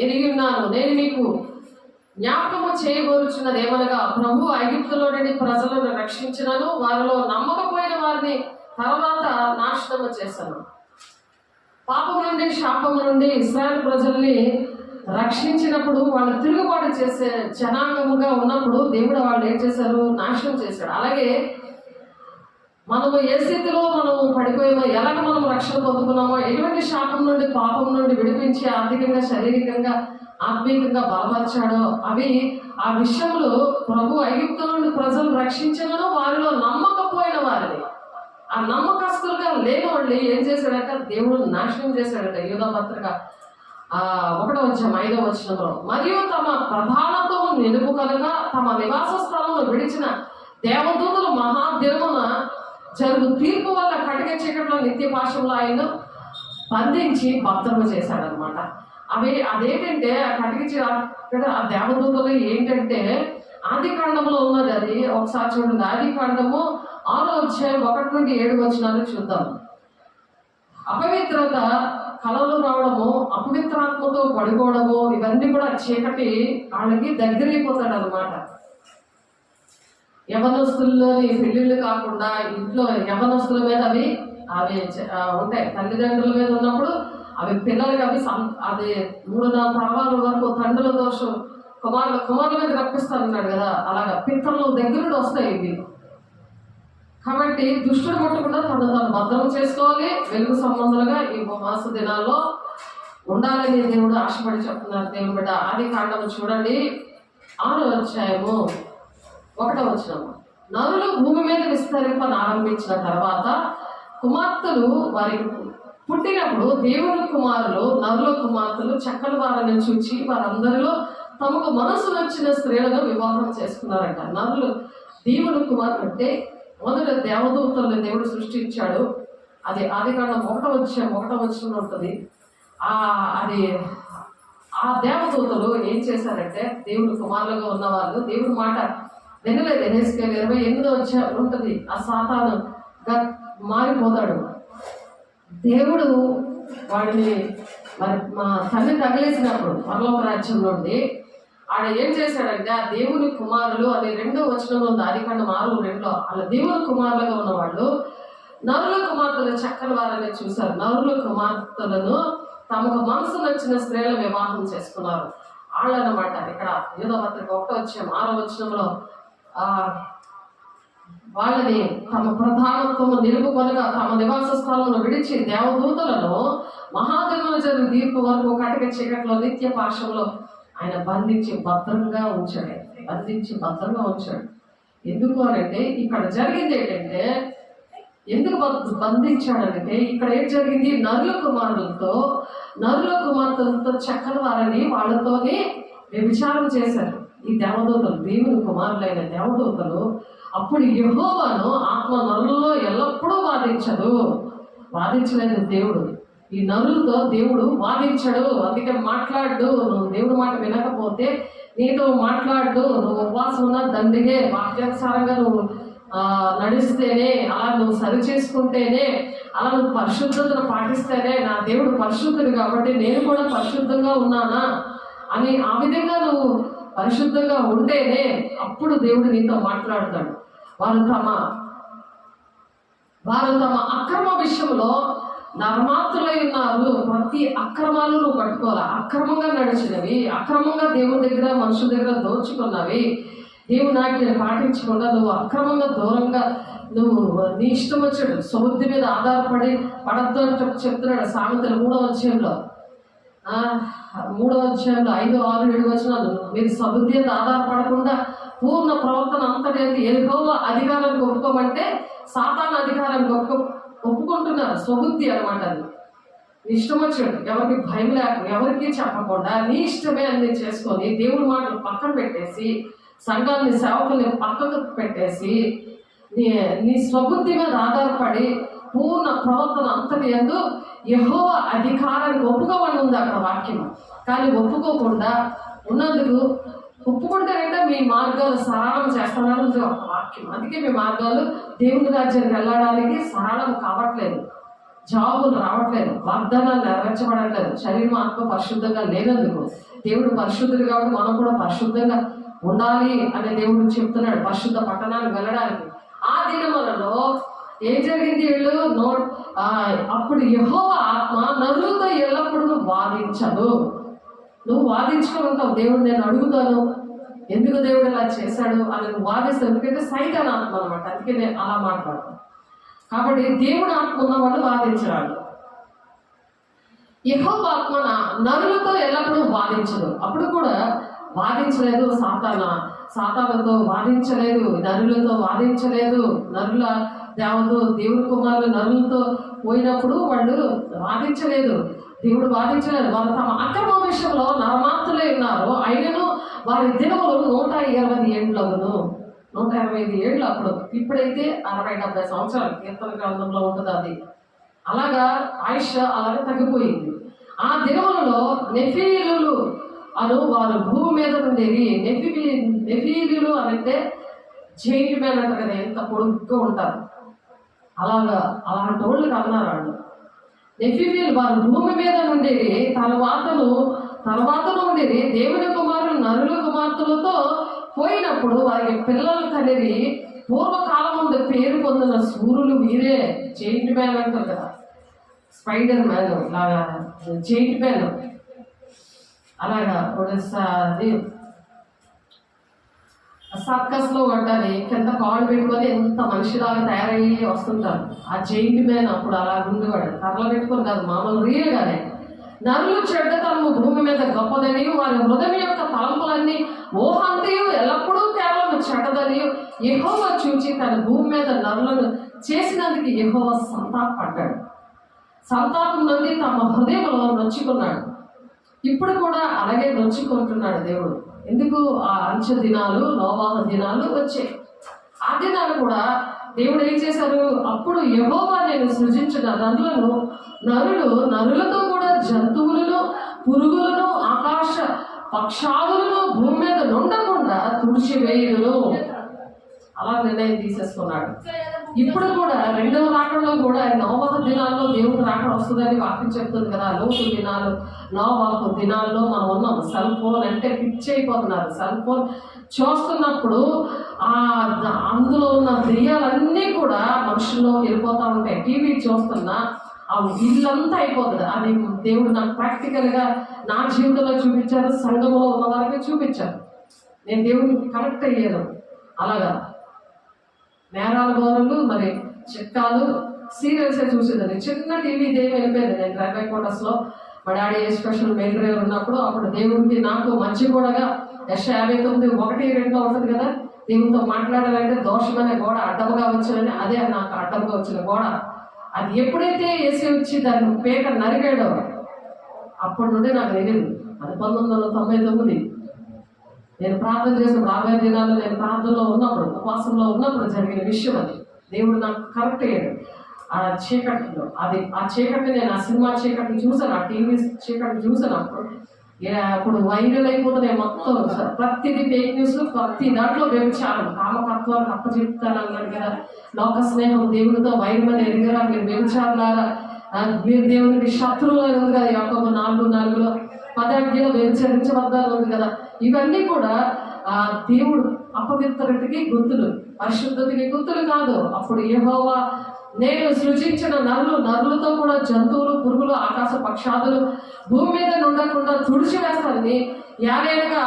ఎరిగి ఉన్నాను. నేను మీకు జ్ఞాపకము చేయబోచున్నది ఏమనగా, ప్రభు ఐగుప్తులో నుండి ప్రజలను రక్షించినను వారిలో నమ్మకపోయిన వారిని తర్వాత నాశనము చేశాను. పాపం నుండి శాపం నుండి ఇశ్రాయేలు ప్రజల్ని రక్షించినప్పుడు వాళ్ళు తిరుగుబాటు చేసే జనాంగముగా ఉన్నప్పుడు దేవుడు వాళ్ళు ఏం చేశారు? నాశనం చేశాడు. అలాగే మనము ఏ స్థితిలో మనము పడిపోయామో, ఎలాగ మనం రక్షణ పొందుకున్నామో, ఎటువంటి శాపం నుండి పాపం నుండి విడిపించి ఆర్థికంగా, శారీరకంగా, ఆత్మీయంగా బలపరిచాడో అవి ఆ విషయంలో ప్రభు ఐగుప్తు నుండి ప్రజలు రక్షించినను వారిలో నమ్మకపోయిన వారిని, ఆ నమ్మకస్తులుగా లేని వాళ్ళు ఏం చేశాడట? దేవుడు నాశనం చేశాడట. యూదా పత్రిక 1వ అధ్యాయం 5వ వచనంలో, మరియు తమ ప్రధానతో నిలుపు కనుక తమ నివాస స్థలంలో విడిచిన దేవదూతలు మహాదినమున జరుగు తీర్పు వల్ల కటిక చీకట్లో నిత్య పాశంలో ఆయన బంధించి భద్రము చేశాడనమాట. అదేంటంటే ఆ దేవదూతలు ఏంటంటే ఆది కాండంలో ఉన్నది. అది ఒకసారి చూడండి. ఆది కాండము 6వ అధ్యాయం 1 నుండి 7 వచనాలు చూద్దాం. అపవిత్రత, కలలు రావడము, అపవిత్రాత్మతో పడుకోవడము, ఇవన్నీ కూడా చీకటి వాళ్ళకి దగ్గరైపోతాడు అనమాట. యవనస్తుల్లోని పెళ్ళిళ్ళు కాకుండా ఇంట్లో యవనస్తుల మీద అవి ఉంటాయి. తల్లిదండ్రుల మీద ఉన్నప్పుడు అవి పిల్లలకి అది 3-4 తరాల వరకు తండ్రుల దోషం కుమారుల మీద రప్పిస్తానన్నాడు కదా, అలాగా పితరుల దగ్గర నుండి వస్తాయి ఇవి. కాబట్టి దుష్టుడు ముట్టకుండా తను భద్రం చేసుకోవాలి. వెలుగు సంబంధాలుగా ఈ ఉపవాస దినాల్లో ఉండాలని దేవుడు ఆశపడి చెప్తున్నారు. దేవుని బిడ్డ ఆదికాండము చూడండి 6వ అధ్యాయము 1వ వచనం. నరులు భూమి మీద విస్తరింపని ఆరంభించిన తర్వాత కుమార్తెలు వారికి పుట్టినప్పుడు దేవుని కుమారులు నరుల కుమార్తెలు చక్కని వారిని చూచి వారందరిలో తమకు మనసు నచ్చిన స్త్రీలను వివాహం చేసుకున్నారంట. నరులు దేవుని కుమారులు అంటే మొదట దేవదూతలను దేవుడు సృష్టించాడు. అది ఆదికాండం 1వ వచనం ఉంటుంది. అది ఆ దేవదూతలు ఏం చేశారంటే దేవుని కుమారులుగా ఉన్న వాళ్ళు దేవుని మాట వినలేదు. ఎహెజ్కేలు 28వ అధ్యాయం ఉంటుంది. ఆ సాతానుగా మారిపోతాడు. దేవుడు వాడిని మరి మా తల్లి తగిలేసినప్పుడు పరలోక రాజ్యం నుండి ఆడ ఏం చేశాడంటే ఆ దేవుని కుమారులు అది 2వ వచనంలో ఉంది. ఆదికాండం 6:2 అలా దేవుని కుమారులుగా ఉన్నవాళ్ళు నరుల కుమార్తెలు చక్కని వారని చూశారు. నరుల కుమార్తెలను తమకు మనసు నచ్చిన స్త్రీలను వివాహం చేసుకున్నారు. వాళ్ళనమాట ఇక్కడ యూదా పత్రిక 1వ అధ్యాయం 6వ వచనంలో వాళ్ళని తమ ప్రధానత్వము నిలుపుకొనగా తమ నివాస స్థలంలో విడిచి దేవదూతలను మహాదినమున జరిగి తీర్పు వరకు కటిక చీకట్లో నిత్య పాశంలో ఆయన బంధించి భద్రంగా ఉంచాడు. ఎందుకు అనంటే ఇక్కడ జరిగింది ఏంటంటే, ఎందుకు బంధించాడంటే ఇక్కడ ఏం జరిగింది, నరుల కుమార్తెలతో చక్కని వారని వాళ్ళతోనే వ్యభిచారం చేశారు ఈ దేవదూతలు, దేవుని కుమారులైన దేవదూతలు. అప్పుడు యెహోవాను ఆత్మ నరులలో ఎల్లప్పుడూ వాదించలేదు దేవుడు. ఈ నరులతో దేవుడు వాదించడు. అందుకే మాట్లాడు. నువ్వు దేవుడు మాట వినకపోతే నీతో మాట్లాడు. నువ్వు ఉపవాసం ఉన్న దండిగే వాక్యానుసారంగా నువ్వు నడిస్తేనే, అలా నువ్వు సరి చేసుకుంటేనే, అలా నువ్వు పరిశుద్ధతను పాటిస్తేనే నా దేవుడు పరిశుద్ధుడు కాబట్టి నేను కూడా పరిశుద్ధంగా ఉన్నానా అని ఆ విధంగా నువ్వు పరిశుద్ధంగా ఉంటేనే అప్పుడు దేవుడు నీతో మాట్లాడతాడు. వారు తమ అక్రమ విషయంలో నరమాత్రులై ఉన్నారు. ప్రతి అక్రమాలు నువ్వు పట్టుకోవాలి. అక్రమంగా నడిచినవి, అక్రమంగా దేవుని దగ్గర మనుషుల దగ్గర దోచుకున్నవి, దేవుని ఆజ్ఞను పాటించకుండా నువ్వు అక్రమంగా దూరంగా నువ్వు నీ ఇష్టం వచ్చాడు సముద్రం మీద ఆధారపడి పడద్దు అని చెప్తున్నాడు సామెతలు 3వ అధ్యాయంలో 5, 6, 7 వచనాలు. మీరు సముద్రం మీద ఆధారపడకుండా పూర్ణ ప్రవర్తన అంతటి యెహోవా అధికారానికి ఒప్పుకోమంటే సాతాను అధికారానికి ఒప్పుకుంటున్నారు. స్వబుద్ధి అనమాట. అది నీ ఇష్టం వచ్చాడు, ఎవరికి భయం లేకుండా ఎవరికి చెప్పకుండా నీ ఇష్టమే అన్ని చేసుకొని దేవుడి మాటలు పక్కన పెట్టేసి సంఘాన్ని సేవకుల్ని పక్కకు పెట్టేసి నీ స్వబుద్ధి మీద ఆధారపడి పూర్ణ ప్రవర్తన అంతటి యందు యెహోవా అధికారానికి ఒప్పుకోమని ఉంది అక్కడ వాక్యం. కానీ ఒప్పుకోకుండా ఉన్నందుకు ఒప్పుకుంటారంటే మీ మార్గాలు సరళం చేస్తున్నాను ఉంది ఒక వాక్యం. అందుకే మీ మార్గాలు దేవుని రాజ్యానికి వెళ్ళడానికి సరళం కావట్లేదు, జాబులు రావట్లేదు, వాగ్దానాలు నెరవేర్చబడట్లేదు. శరీరం ఆత్మ పరిశుద్ధంగా లేనందుకు దేవుడు పరిశుద్ధుడు కాబట్టి మనం కూడా పరిశుద్ధంగా ఉండాలి అని దేవుడు చెప్తున్నాడు. పరిశుద్ధ పట్టణానికి వెళ్ళడానికి ఆ దినములలో ఏం జరిగింది, వీళ్ళు అప్పుడు యెహోవా ఆత్మ నరులతో ఎల్లప్పుడూ వాదించదు. నువ్వు వాదించుకుంటావు, దేవుడు నేను అడుగుతాను ఎందుకు దేవుడు ఇలా చేశాడు అని నువ్వు వాదిస్తావు. ఎందుకంటే సైతాన్ ఆత్మ అనమాట. అందుకే నేను అలా మాట్లాడతాను. కాబట్టి దేవుడు ఆత్మ ఉన్న వాళ్ళు వాదించరాడు. యెహోవా ఆత్మ నరులతో ఎల్లప్పుడూ వాదించదు. అప్పుడు కూడా వాదించలేదు. సాతానుతో వాదించలేదు, నరులతో వాదించలేదు. నరుల దేవుని కుమారులు నరులతో పోయినప్పుడు వాళ్ళు వాదించలేదు, దేవుడు వాదించలేదు. వారు తమ అక్రమ విషయంలో నరమాత్రులే ఉన్నారు. అయినను వారి దినములు 120 ఏండ్లవును. 125 ఏళ్ళు అప్పుడు. ఇప్పుడైతే 60-70 సంవత్సరాలు కీర్తన గ్రంథంలో ఉంటుంది. అది అలాగా ఆయుష్ అలాగే తగ్గిపోయింది. ఆ దినములలో నెఫీలులు అను వారు భూమి మీద ఉండేవి. నెఫీలులు అంటే జైంట్ మ్యాన్ అంటారు కదా, ఎంత పొడుగ్గా ఉంటారు. అలాంటి వాళ్ళకి అన్నారు వాళ్ళు. నెఫీలీయులు వారు భూమి మీద నుండేది, తర్వాతను ఉండేది దేవుని కుమారులు నరుల కుమార్తెలతో పోయినప్పుడు వారికి పిల్లలు కనేది పూర్వకాలం ముందు పేరు పొందిన సూర్యులు వీరే. జైంట్ మ్యాన్ అంటారు కదా, స్పైడర్ మ్యాన్ లాగా, జైంట్ మ్యాన్ అలాగా సర్కస్ లో పడ్డాలి కింద కాళ్ళు పెట్టుకొని ఎంత మనిషిలాగా తయారయ్యి వస్తుంటారు. ఆ జైంట్ మ్యాన్ అప్పుడు అలా ఉండేవాడు, కర్రలు పెట్టుకొని కాదు, మామూలు రియల్గానే. నరులు చెడ్డతనము భూమి మీద గొప్పదని, వారి హృదయం యొక్క తలంపులన్నీ ఊహాంతయు ఎల్లప్పుడూ కేవలం చెడ్డదని యెహోవా చూచి తన భూమి మీద నరులను చేసినందుకు యెహోవా సంతాపడ్డాడు. సంతాపం నుండి తమ హృదయంలో నొచ్చుకున్నాడు. ఇప్పుడు కూడా అలాగే నొచ్చుకుంటున్నాడు దేవుడు. ఎందుకు? ఆ అంచె దినాలు, నోవాహు దినాలు వచ్చాయి. ఆ దినాలు కూడా దేవుడు ఏం చేశారు? అప్పుడు యెహోవా నేను సృజించిన నరులతో కూడా జంతువులను, పురుగులను, ఆకాశ పక్షాదులను భూమి మీద నుండకుండా తుడిచివేయును. అలా నిర్ణయం తీసేసుకున్నాడు. ఇప్పుడు కూడా రెండవ రాకడలో కూడా నోవాహు దినాల్లో దేవుడు రాకడ వస్తుందని వాక్యం చెప్తుంది కదా. లోతు దినాలు, నోవాహు దినాల్లో మనం ఉన్నాం. సెల్ ఫోన్ అంటే పిచ్చి అయిపోతున్నారు. సెల్ ఫోన్ చూస్తున్నప్పుడు అందులో ఉన్న దెయ్యాలన్నీ కూడా మనుషుల్లో వెళ్ళిపోతూ ఉంటాయి. టీవీ చూస్తున్నా ఆ ఇల్లంతా అయిపోతుంది. అది దేవుడు నాకు ప్రాక్టికల్గా నా జీవితంలో చూపించారు, సంఘంలో ఉన్న వారికి చూపించారు. నేను దేవుడికి కనెక్ట్ అయ్యాను. అలాగా నేరాల గోరలు, మరి చిట్టాలు, సీరియల్సే చూసేదాన్ని. చిన్న టీవీ దేవుడు వెళ్ళిపోయింది. నేను రైల్వే క్వార్టర్స్లో మా డాడీ స్పెషల్ మెయిన్ డ్రైవర్ ఉన్నప్పుడు అప్పుడు దేవుడికి నాకు మధ్య కూడా Yesha 59:1-2 ఉంటుంది కదా. దేవునితో మాట్లాడాలంటే దోషమనే గోడ అడ్డముగా వచ్చినని, అదే నాకు అడ్డముగా వచ్చిన గోడ. అది ఎప్పుడైతే ఏసీ వచ్చి దాన్ని పేక నరిగాడో అప్పటి నుండి నాకు తెలియదు. అది 1999 నేను ప్రార్థన చేసినప్పుడు 60 దినాల్లో నేను ప్రార్థనలో ఉన్నప్పుడు, ఉపవాసంలో ఉన్నప్పుడు జరిగిన విషయం అది. దేవుడు నాకు కరెక్ట్ అయ్యాడు ఆ చీకట్లో. ఆ చీకటిని నేను ఆ సినిమా చీకటిని చూసాను, ఆ టీవీ చీకటిని చూసాను. అప్పుడు వైరల్ అయిపోతున్నాయి మొత్తం. ప్రతిదీ ఫేక్ న్యూస్, ప్రతి దాంట్లో వ్యభిచారం, కామకత్వాలకు అప్పచెప్తాను అన్నాడు కదా. లోక స్నేహం దేవుడితో వైరమని ఎదిగరా మీరు వ్యభిచారులారా, మీరు దేవునికి శత్రువులు అని ఉంది కదా. యాకోబు 4:4 10 వ్యభిచరించవద్దని ఉంది కదా. ఇవన్నీ కూడా దేవుడు అపవిత్రతకి గుర్తులు, పరిశుద్ధతకి గుర్తులు కాదు. అప్పుడు యెహోవా నేను సృజించిన నరులతో కూడా జంతువులు, పురుగులు, ఆకాశ పక్షాదులు భూమి మీద ఉండకుండా తుడిచివేస్తానని యావేనగా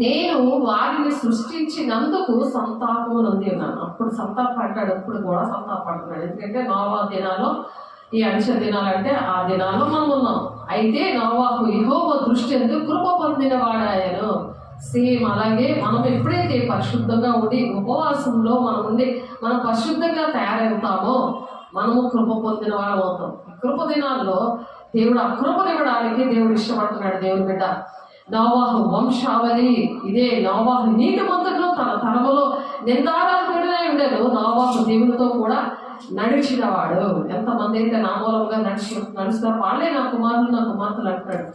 నేను వారిని సృష్టించినందుకు సంతాపము నొంది ఉన్నాను. అప్పుడు సంతాపడ్డాడు, అప్పుడు కూడా సంతాపడుతున్నాడు. ఎందుకంటే నోవాహు దినాల్లో, ఈ అంచె దినాలు అంటే ఆ దినాల్లో మనం ఉన్నాం. అయితే నోవాహు యెహోవా దృష్టి ఎందుకు కృప పొందిన వాడాయను. సేమ్ అలాగే మనం ఎప్పుడైతే పరిశుద్ధంగా ఉండి ఉపవాసంలో మనం పరిశుద్ధంగా తయారవుతామో మనము కృప పొందిన వాళ్ళం అవుతాం. కృప దినాల్లో దేవుడు ఆ కృపనివ్వడానికి దేవుడు ఇష్టపడుతున్నాడు. దేవుని బిడ్డ నోవాహు వంశావళి ఇదే. నోవాహు నీతిమంతుడు, తన తరములో నిందారాధుడై ఉండేను. నోవాహు దేవునితో కూడా నడిచినవాడు. ఎంతమంది అయితే నా మూలంగా నడుస్తారు వాళ్ళే నా కుమారులు, నా కుమార్తెలు అంటాడు.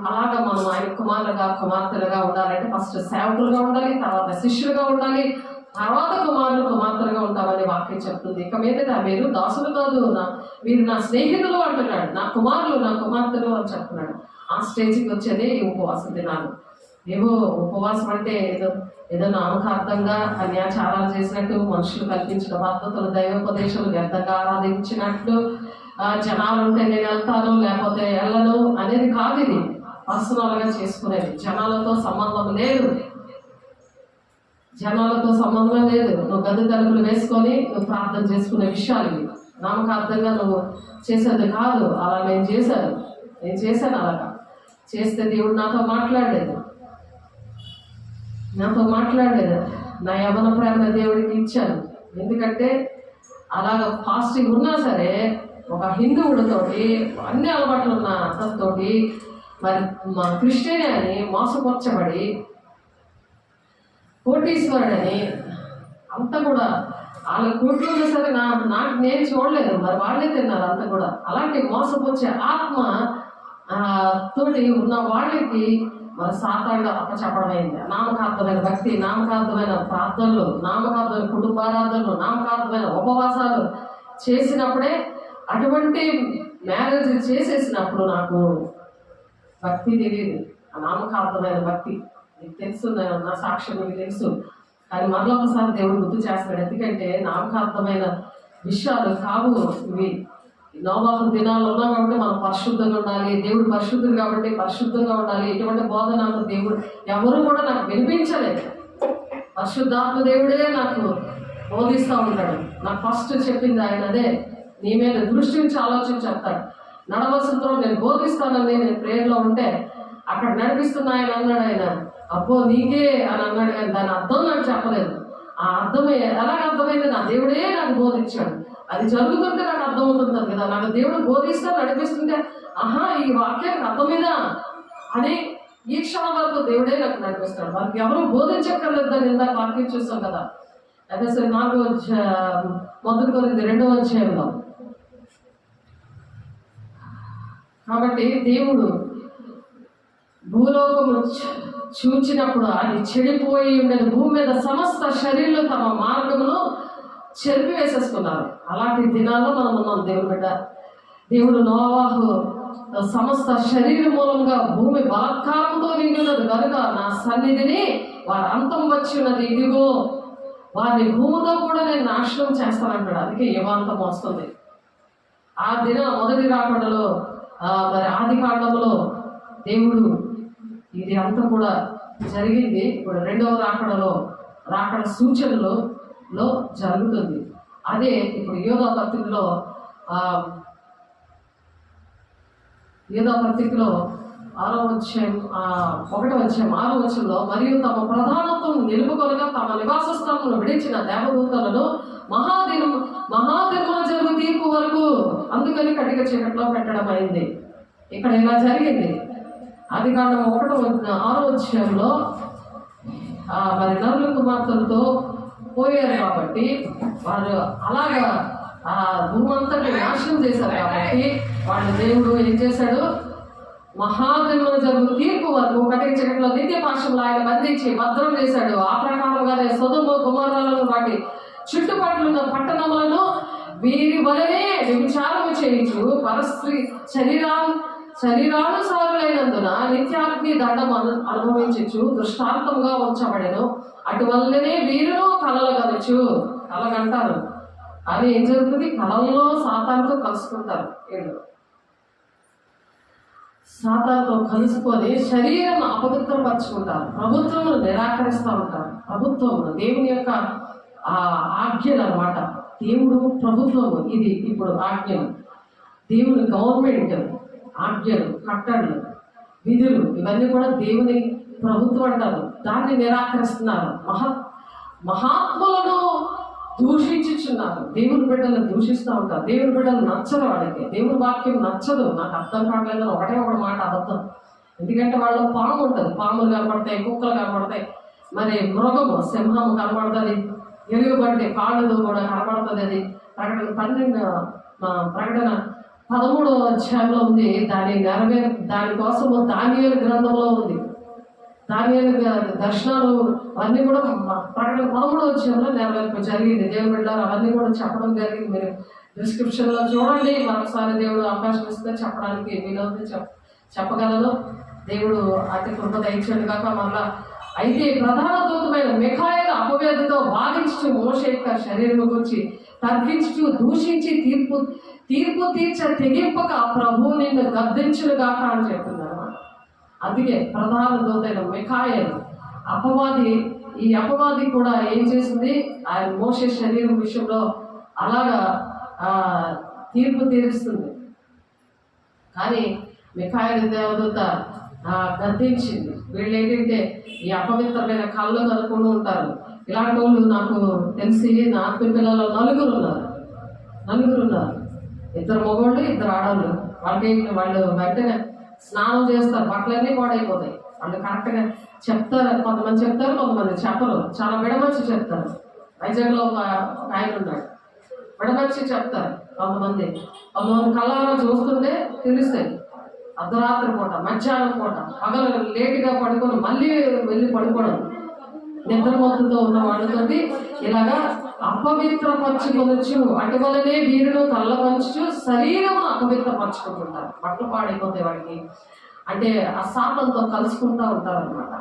అలాగా మనం ఆయన కుమారులుగా, కుమార్తెలుగా ఉండాలంటే ఫస్ట్ సేవకులుగా ఉండాలి, తర్వాత శిష్యులుగా ఉండాలి, తర్వాత కుమారులు, కుమార్తెలుగా ఉంటామని వాక్యం చెప్తుంది. ఇక మీద మీరు దాసులు కాదు, మీరు నా స్నేహితులు అంటున్నాడు. నా కుమారులు, నా కుమార్తెలు అని చెప్తున్నాడు. ఆ స్టేజ్కి వచ్చేదే ఈ ఉపవాస దినాలు. ఏమో ఉపవాసం అంటే ఏదో నామకార్థంగా కన్యాచారాలు చేసినట్టు, మనుషులు కల్పించిన పద్ధతులు, దైవోపదేశాలు వ్యర్థంగా ఆరాధించినట్లు, జనాలు ఉంటే నేను వెళ్తాను లేకపోతే వెళ్ళను అనేది కాదు. ఇది పర్సనల్గా చేసుకునేది. జనాలతో సంబంధం లేదు. నువ్వు గది తలుపులు వేసుకొని నువ్వు ప్రార్థన చేసుకునే విషయాలు ఇవి. నామకార్థంగా నువ్వు చేసేది కాదు. అలా నేను చేశాను. అలాగా చేస్తే దేవుడు నాతో మాట్లాడలేదు. నా యవ్వన ప్రేమ దేవుడికి ఇచ్చాను. ఎందుకంటే అలాగ ఫాస్టింగ్ ఉన్నా సరే ఒక హిందువుడితోటి, అన్ని అలవాట్లు ఉన్న అతనితోటి, మరి మా క్రిస్టియన్ అని మోసపరచబడి కోటీశ్వరుడని అంతా కూడా వాళ్ళ కోట్లు ఉన్నా సరే నాకు నేను చూడలేదు. మరి వాళ్ళే తిన్నారు అంతా కూడా. అలాంటి మోసపరిచే ఆత్మ తోటి ఉన్న వాళ్ళకి మరి సాతానుడు అప్పచెప్పడమైంది. నామకార్థమైన భక్తి, నామకార్థమైన ప్రార్థనలు, నామకార్థమైన కుటుంబారాధనలు, నామకార్థమైన ఉపవాసాలు చేసినప్పుడే అటువంటి మ్యారేజ్ చేసేసినప్పుడు నాకు భక్తి తెలియదు, ఆ నామకార్థమైన భక్తి నీకు తెలుసు, నా సాక్ష్యం మీకు తెలుసు. కానీ మరొకసారి దేవుడు గుర్తు చేస్తాడు, ఎందుకంటే నామకార్థమైన విషయాలు కావు ఇవి. నోవాహు దినాలు ఉన్నాం కాబట్టి మనం పరిశుద్ధంగా ఉండాలి, దేవుడు పరిశుద్ధుడు కాబట్టి పరిశుద్ధంగా ఉండాలి. ఇటువంటి బోధ నాకు దేవుడు ఎవరు కూడా నాకు వినిపించలేదు. పరిశుద్ధాత్మ దేవుడే నాకు బోధిస్తూ ఉంటాడు. నాకు ఫస్ట్ చెప్పింది ఆయన అదే, నీ మీద దృష్టి నుంచి ఆలోచించి చెప్తాడు. నడవలసిందో నేను బోధిస్తానని నేను ప్రేయర్లో ఉంటే అక్కడ నడిపిస్తున్న ఆయన అన్నాడు, ఆయన అబ్బో నీకే అని అన్నాడు, కానీ దాని అర్థం నాకు చెప్పలేదు. ఆ అర్థమే ఎలాగ అర్థమైంది, నా దేవుడే నాకు బోధించాడు. అది జరుగుతుంటే నాకు అర్థమవుతుంది కదా, నాకు దేవుడు బోధిస్తే నడిపిస్తుంటే ఆహా ఈ వాక్యానికి అర్థమేదా అని ఈ క్షణం వరకు దేవుడే నాకు నడిపిస్తాడు. వాళ్ళకి ఎవరు బోధించక్కర్లేదు అని ఇందాక వాక్యం చూస్తాం కదా. అయితే సరే 1 కొరింథీ 2వ అధ్యాయంలో. కాబట్టి దేవుడు భూలోకము చూచినప్పుడు అది చెడిపోయి ఉండేది, భూమి మీద సమస్త శరీరాలు తమ మార్గమును చెరిపి వేసేసుకున్నారు. అలాంటి దినాల్లో మనం ఉన్నాం దేవుని బిడ్డ. దేవుడు నోవాహు సమస్త శరీర మూలంగా భూమి బలాత్కారంతో నిండినది కనుక నా సన్నిధిని వారి అంతం వచ్చి ఉన్నది, ఇదిగో వారిని భూమితో కూడా నేను నాశనం చేస్తానంటాడు. అందుకే యుగాంతం వస్తుంది. ఆ దిన మొదటి రాకడలో మరి ఆది కాండంలో దేవుడు ఇది అంతా కూడా జరిగింది. ఇప్పుడు 2వ రాకడ సూచనలో జరుగుతుంది. అదే ఇప్పుడు యోధా పత్రికలో 6వ అధ్యాయం 6వ వచనంలో, మరియు తమ ప్రధానత్వం నిలుపుకొనగా తమ నివాస స్థలమును విడిచిన దేవదూతలను మహాదినమున జరుగు తీర్పు వరకు అందుకని కటిక చీకట్లో పెట్టడం అయింది. ఇక్కడ ఇలా జరిగింది. ఆది కాండం 6వ అధ్యాయంలో మరి నరుల కుమార్తెలతో పోయారు కాబట్టి వారు అలాగా ఆ భూమంతటి నాశనం చేశారు కాబట్టి వాళ్ళు దేవుడు ఏం చేశాడు, మహాదినమున జరుగు తీర్పు వరకు కటిక చీకట్లో నిత్య పాశంలో ఆయన బంధించి భద్రం చేశాడు. ఆ ప్రకారంగానే సొదొమ గొమొర్రాలను వాటి చుట్టుపట్ల పట్టణములను వీరి వలనే వ్యభిచారము చేయించు పరస్త్రీ శరీరానుసారులైనందున నిత్యాగ్ని దండం అనుభవించు దృష్టాంతంగా ఉంచబడెను. అటువల్లనే వీరును కలగంటారు. కానీ ఏం జరుగుతుంది, కళల్లో సాతానుతో కలుసుకుంటారు. సాతానుతో కలుసుకొని శరీరం అపవిత్రపరుచుకుంటారు, ప్రభుత్వమును నిరాకరిస్తూ ఉంటారు. ప్రభుత్వము దేవుని యొక్క ఆజ్ఞలు అన్నమాట. దేవుడు ప్రభుత్వము, ఇది ఇప్పుడు ఆజ్ఞలు, దేవుని గవర్నమెంట్ ఆజ్ఞలు, కట్టడలు, విధులు ఇవన్నీ కూడా దేవుని ప్రభుత్వం అంటారు. దాన్ని నిరాకరిస్తున్నారు. మహాత్ములను దూషించుచున్నారు. దేవుని బిడ్డలను దూషిస్తూ ఉంటారు. దేవుని బిడ్డలు నచ్చదు వాళ్ళకి, దేవుని వాక్యం నచ్చదు. నాకు అర్థం కావట్లేదని ఒకటే మాట అబద్ధం. ఎందుకంటే వాళ్ళు పాము ఉంటుంది, పాములు కనబడతాయి, కుక్కలు కనబడతాయి, మరి మృగము సింహము కనబడుతుంది, ఎలుగుబంటి కాళ్ళు కూడా కనబడుతుంది. అది ప్రకటన 13వ అధ్యాయంలో ఉంది. దానికోసము దానియేలు గ్రంథంలో ఉంది. దానియేలు దర్శనాలు అవన్నీ కూడా ప్రకటన 13వ అధ్యాయంలో నెరవేర్పు జరిగింది. దేవుని బిడ్డలారా అవన్నీ కూడా చెప్పడం జరిగింది. మీరు డిస్క్రిప్షన్లో చూడండి. మరొకసారి దేవుడు అవకాశం ఇస్తే చెప్పడానికి వీలవుతుంది, చెప్పగలను. దేవుడు అతి కృప దయచేయండి కాక. మళ్ళా అయితే ప్రధాన దూతమైన మిఖాయేలు అపవ్యాధితో బాధించు మోషే యొక్క శరీరం గురించి తర్కించు దూషించి తీర్పు తెగింపక ప్రభు నిన్ను గద్దించునుగాక అని చెప్తుంది అన్నమాట. అందుకే ప్రధాన దూతైన మిఖాయేలు ఈ అపవాది కూడా ఏం చేసింది, ఆయన మోషే శరీరం విషయంలో అలాగా తీర్పు తీరుస్తుంది. కానీ మిఖాయేలు దేవదూత గద్దించింది. వీళ్ళు ఏంటంటే ఈ అపవిత్రమైన కళ్ళు కనుక్కుంటూ ఉంటారు. ఇలాంటి వాళ్ళు నాకు తెలిసి నా ఆత్మీయ పిల్లలు నలుగురు ఉన్నారు. 2 మగవాళ్ళు 2 ఆడవాళ్ళు. వాళ్ళు వెంటనే స్నానం చేస్తారు, బట్టలన్నీ పాడైపోతాయి. వాళ్ళు కరెక్ట్గా చెప్తారు. కొంతమంది చెప్తారు, కొంతమంది చెప్పరు. చాలా విడమర్చి చెప్తారు. వైజాగ్లో ఒక ఆయన ఉన్నాడు, విడమర్చి చెప్తారు. కొంతమంది కళ్ళారా చూస్తుంటే తెలుస్తాయి. అర్ధరాత్రి పూట, మధ్యాహ్నం పూట, పగలు లేటుగా పడుకొని మళ్ళీ వెళ్ళి పడుకోవడం, నిద్రమత్తుతో ఉన్న వాళ్ళతోటి ఇలాగా అపవిత్రపరచుకొనొచ్చు, అటువలనే వీరును కళ్ళపరచు శరీరము అపవిత్రపరచుకుంటుంటారు. బట్టలు పాడైపోతాయి వాడికి, అంటే ఆ సాతంతో కలుసుకుంటూ ఉంటారు అనమాట.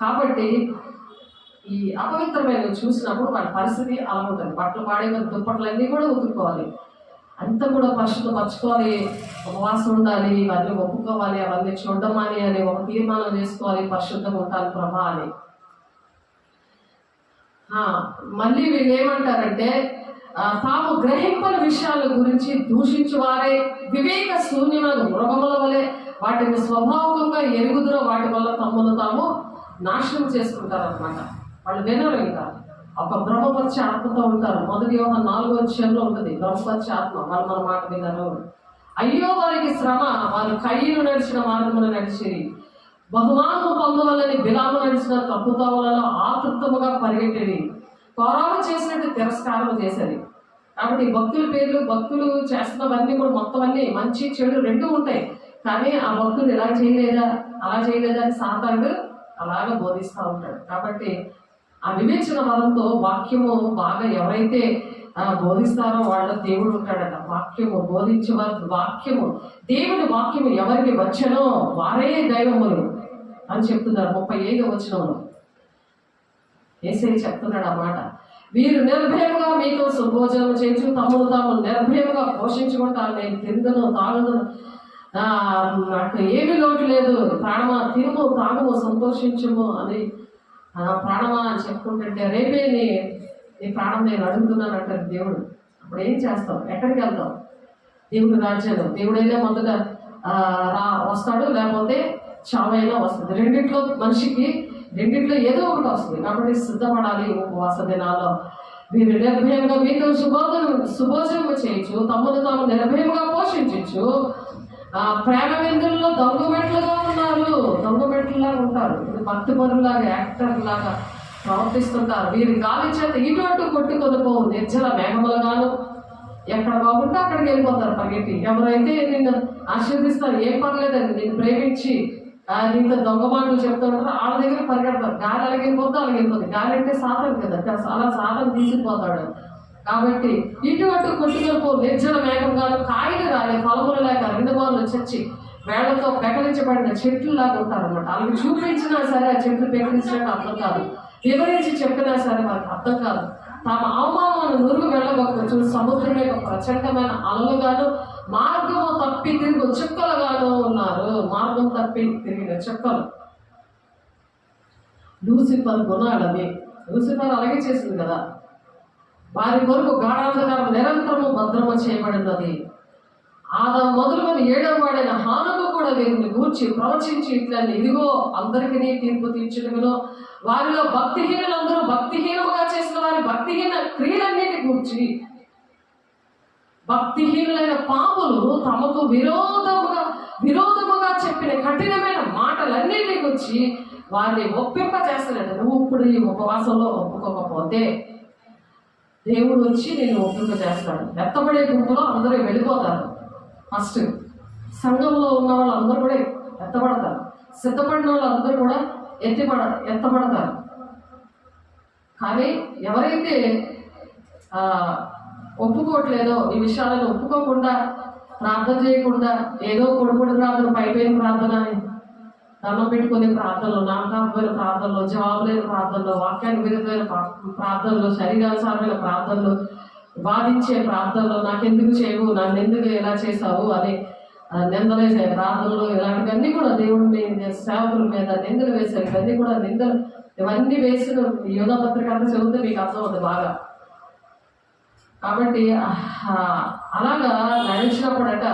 కాబట్టి ఈ అపవిత్రమైన చూసినప్పుడు వాడి పరిస్థితి అలా ఉంటుంది. బట్టలు పాడైపోయిన దుప్పట్లన్నీ కూడా ఉతుక్కోవాలి, అంతా కూడా పరిశుద్ధపరచుకోవాలి, ఉపవాసం ఉండాలి, ఇవన్నీ ఒప్పుకోవాలి, అవన్నీ చూడమని అని ఒక తీర్మానం చేసుకోవాలి, పరిశుద్ధంగా ఉంటాను ప్రభా అని. మళ్ళీ వీళ్ళు ఏమంటారంటే తాము గ్రహింపని విషయాల గురించి దూషించు వారే వివేక శూన్యమైన మృగముల వలె వాటిని స్వభావంగా ఎరుగుదురో వాటి వల్ల తమను తాము నాశనం చేసుకుంటారు అనమాట. వాళ్ళు వినరు, ఇంకా ఒక బ్రహ్మపరిచే ఆత్మతో ఉంటారు. 1 యోహాను 4:4 ఉంటుంది బ్రహ్మపరిచే ఆత్మ. వాళ్ళు మన మాట వినరు. అయ్యో వారికి శ్రమ, వాళ్ళు కయ్యను నడిచిన మార్గమును నడిచిరి, బహుమానము పొందవలని బిలాము నడిచిన తప్పుతోవలలో ఆతృతముగా పరిగెట్టేది, కోరాలు చేసినట్టు తిరస్కారం చేసేది. కాబట్టి భక్తుల పేర్లు, భక్తులు చేస్తున్నవన్నీ కూడా మొత్తం అన్నీ మంచి చెడు రెండు ఉంటాయి. కానీ ఆ భక్తులు ఇలా చేయలేదా, అలా చేయలేదా అని సాతానుడు అలాగా బోధిస్తూ ఉంటాడు. కాబట్టి ఆ వివేచన వరంతో వాక్యము బాగా ఎవరైతే బోధిస్తారో వాళ్ళ దేవుడు ఉంటాడట. వాక్యము బోధించేవారు, వాక్యము దేవుని వాక్యము ఎవరికి వచ్చనో వారే దైవములు అని చెప్తున్నారు 35వ వచనంలో. యేసయ్య చెప్తున్నాడు ఆ మాట. వీరు నిర్భయముగా మీతో సుభోజనం చేయించు, తమను తాము నిర్భయముగా పోషించుకుంటారు. నేను తిందును తాగుదును, నాకు ఏమి లోటు లేదు, ప్రాణమా తిరుము తాగుము సంతోషించుము అని ప్రాణమా అని చెప్పుకుంటుంటే రేపే నీ ప్రాణం నేను అడుగుతున్నాను అంటారు దేవుడు. అప్పుడు ఏం చేస్తావు, ఎక్కడికి వెళ్తావు? దేవుడు రాజ్యంలో దేవుడైనా మొదట వస్తాడు, లేకపోతే చావైనా వస్తుంది. రెండిట్లో ఏదో ఒకటి వస్తుంది. కాబట్టి సిద్ధపడాలి ఉపవాస దినాల్లో. వీరు నిర్భయంగా మీతో సుభోజనము చేయొచ్చు, తమను తాము నిర్భయంగా పోషించచ్చు. ప్రేమ విందుల్లో దొంగమెట్లుగా ఉన్నారు, దొంగమెట్లులా ఉంటారు. భక్తి పరులాగా, యాక్టర్ లాగా ప్రవర్తిస్తుంటారు. వీరి గాలి చేత ఇటు అటు కొట్టుకొని పోవు నిర్జల మేఘములుగాను, ఎక్కడ బాగుంటే అక్కడికి వెళ్ళిపోతారు పరిగెత్తి. ఎవరైతే నిన్ను ఆశీర్దిస్తారు, ఏం పర్లేదండి, నిన్ను ప్రేమించి నీతో దొంగ మాటలు చెప్తుంటారు, వాళ్ళ దగ్గర పరిగెడతారు. గాలి అలాగెళ్ళిపోతే అలాగెళ్ళిపోతుంది. గాలి అంటే సాధన కదా, అలా సాధన తీసుకుపోతాడు. కాబట్టి ఇటు అటు కొట్టుకొని పో నిర్జల మేఘంగాను, కాయలు రాలే, ఫలములు లేక రెండుమార్లు చచ్చి వేళ్లతో పెకలించబడిన చెట్లు లాగా ఉంటారు అనమాట. వాళ్ళకి చూపించినా సరే ఆ చెట్లు పెకలించినట్టు అర్థం కాదు, వివరించి చెప్పినా సరే వాళ్ళకి అర్థం కాదు. తమ అవమానాలను నురుగు వెళ్ళగొచ్చు సముద్రం యొక్క ప్రచండమైన అలలుగాను, మార్గము తప్పి తిరిగి చుక్కలుగాను ఉన్నారు. మార్గం తప్పి తిరిగిన చుక్కలు. లూసిఫర్ గుణాలవి. లూసిఫర్ అలాగే చేసింది కదా. వారి కొరకు గాఢాంధకారం నిరంతరము భద్రము చేయబడినది. ఆదాము మొదలుకొని 7వ వాడైన హానుకు కూడా వీరిని గూర్చి ప్రవచించి ఇట్లా, ఇదిగో అందరికీ తీర్పు తీర్చుటకును వారిలో భక్తిహీనులందరూ భక్తిహీనముగా చేసిన వారి భక్తిహీన క్రియలన్నిటి గూర్చి, భక్తిహీనులైన పాపులు తమకు విరోధముగా చెప్పిన కఠినమైన మాటలన్నిటిని గురించి వారిని ఒప్పింప చేస్తున్నాడు. నువ్వు ఇప్పుడు ఈ ఉపవాసంలో ఒప్పుకోకపోతే దేవుడు వచ్చి నేను ఒప్పింప చేస్తాడు. ఎత్తబడే గుంపులో అందరూ వెళ్ళిపోతారు. ఫస్ట్ సంఘంలో ఉన్న వాళ్ళు అందరూ కూడా ఎత్తబడతారు. సిద్ధపడిన వాళ్ళు అందరూ కూడా ఎత్తబడతారు. కానీ ఎవరైతే ఒప్పుకోవట్లేదో, ఈ విషయాలను ఒప్పుకోకుండా, ప్రార్థన చేయకుండా, ఏదో కొడుకుడు ప్రార్థన, పైపోయిన ప్రార్థన, దండం పెట్టుకునే ప్రార్థనలు, నామకాత్మైన ప్రార్థనలు, జవాబు లేని ప్రార్థనలు, వాక్యానికి విరుద్ధమైన ప్రార్థనలు, శరీరానుసారమైన ప్రార్థనలు, బాధించే ప్రార్థనలు, నాకెందుకు చేయవు, నన్ను ఎందుకు ఎలా చేశావు అని నిందలేసే ప్రార్థనలు, ఇలాంటివన్నీ కూడా దేవుడిని సేవకుల మీద నిందలు వేశారు. ఇవన్నీ కూడా ఇవన్నీ వేసిన యోధా పత్రిక అంతా చదివితే మీకు అర్థమవుతుంది బాగా. కాబట్టి అలాగా నడిచినప్పుడట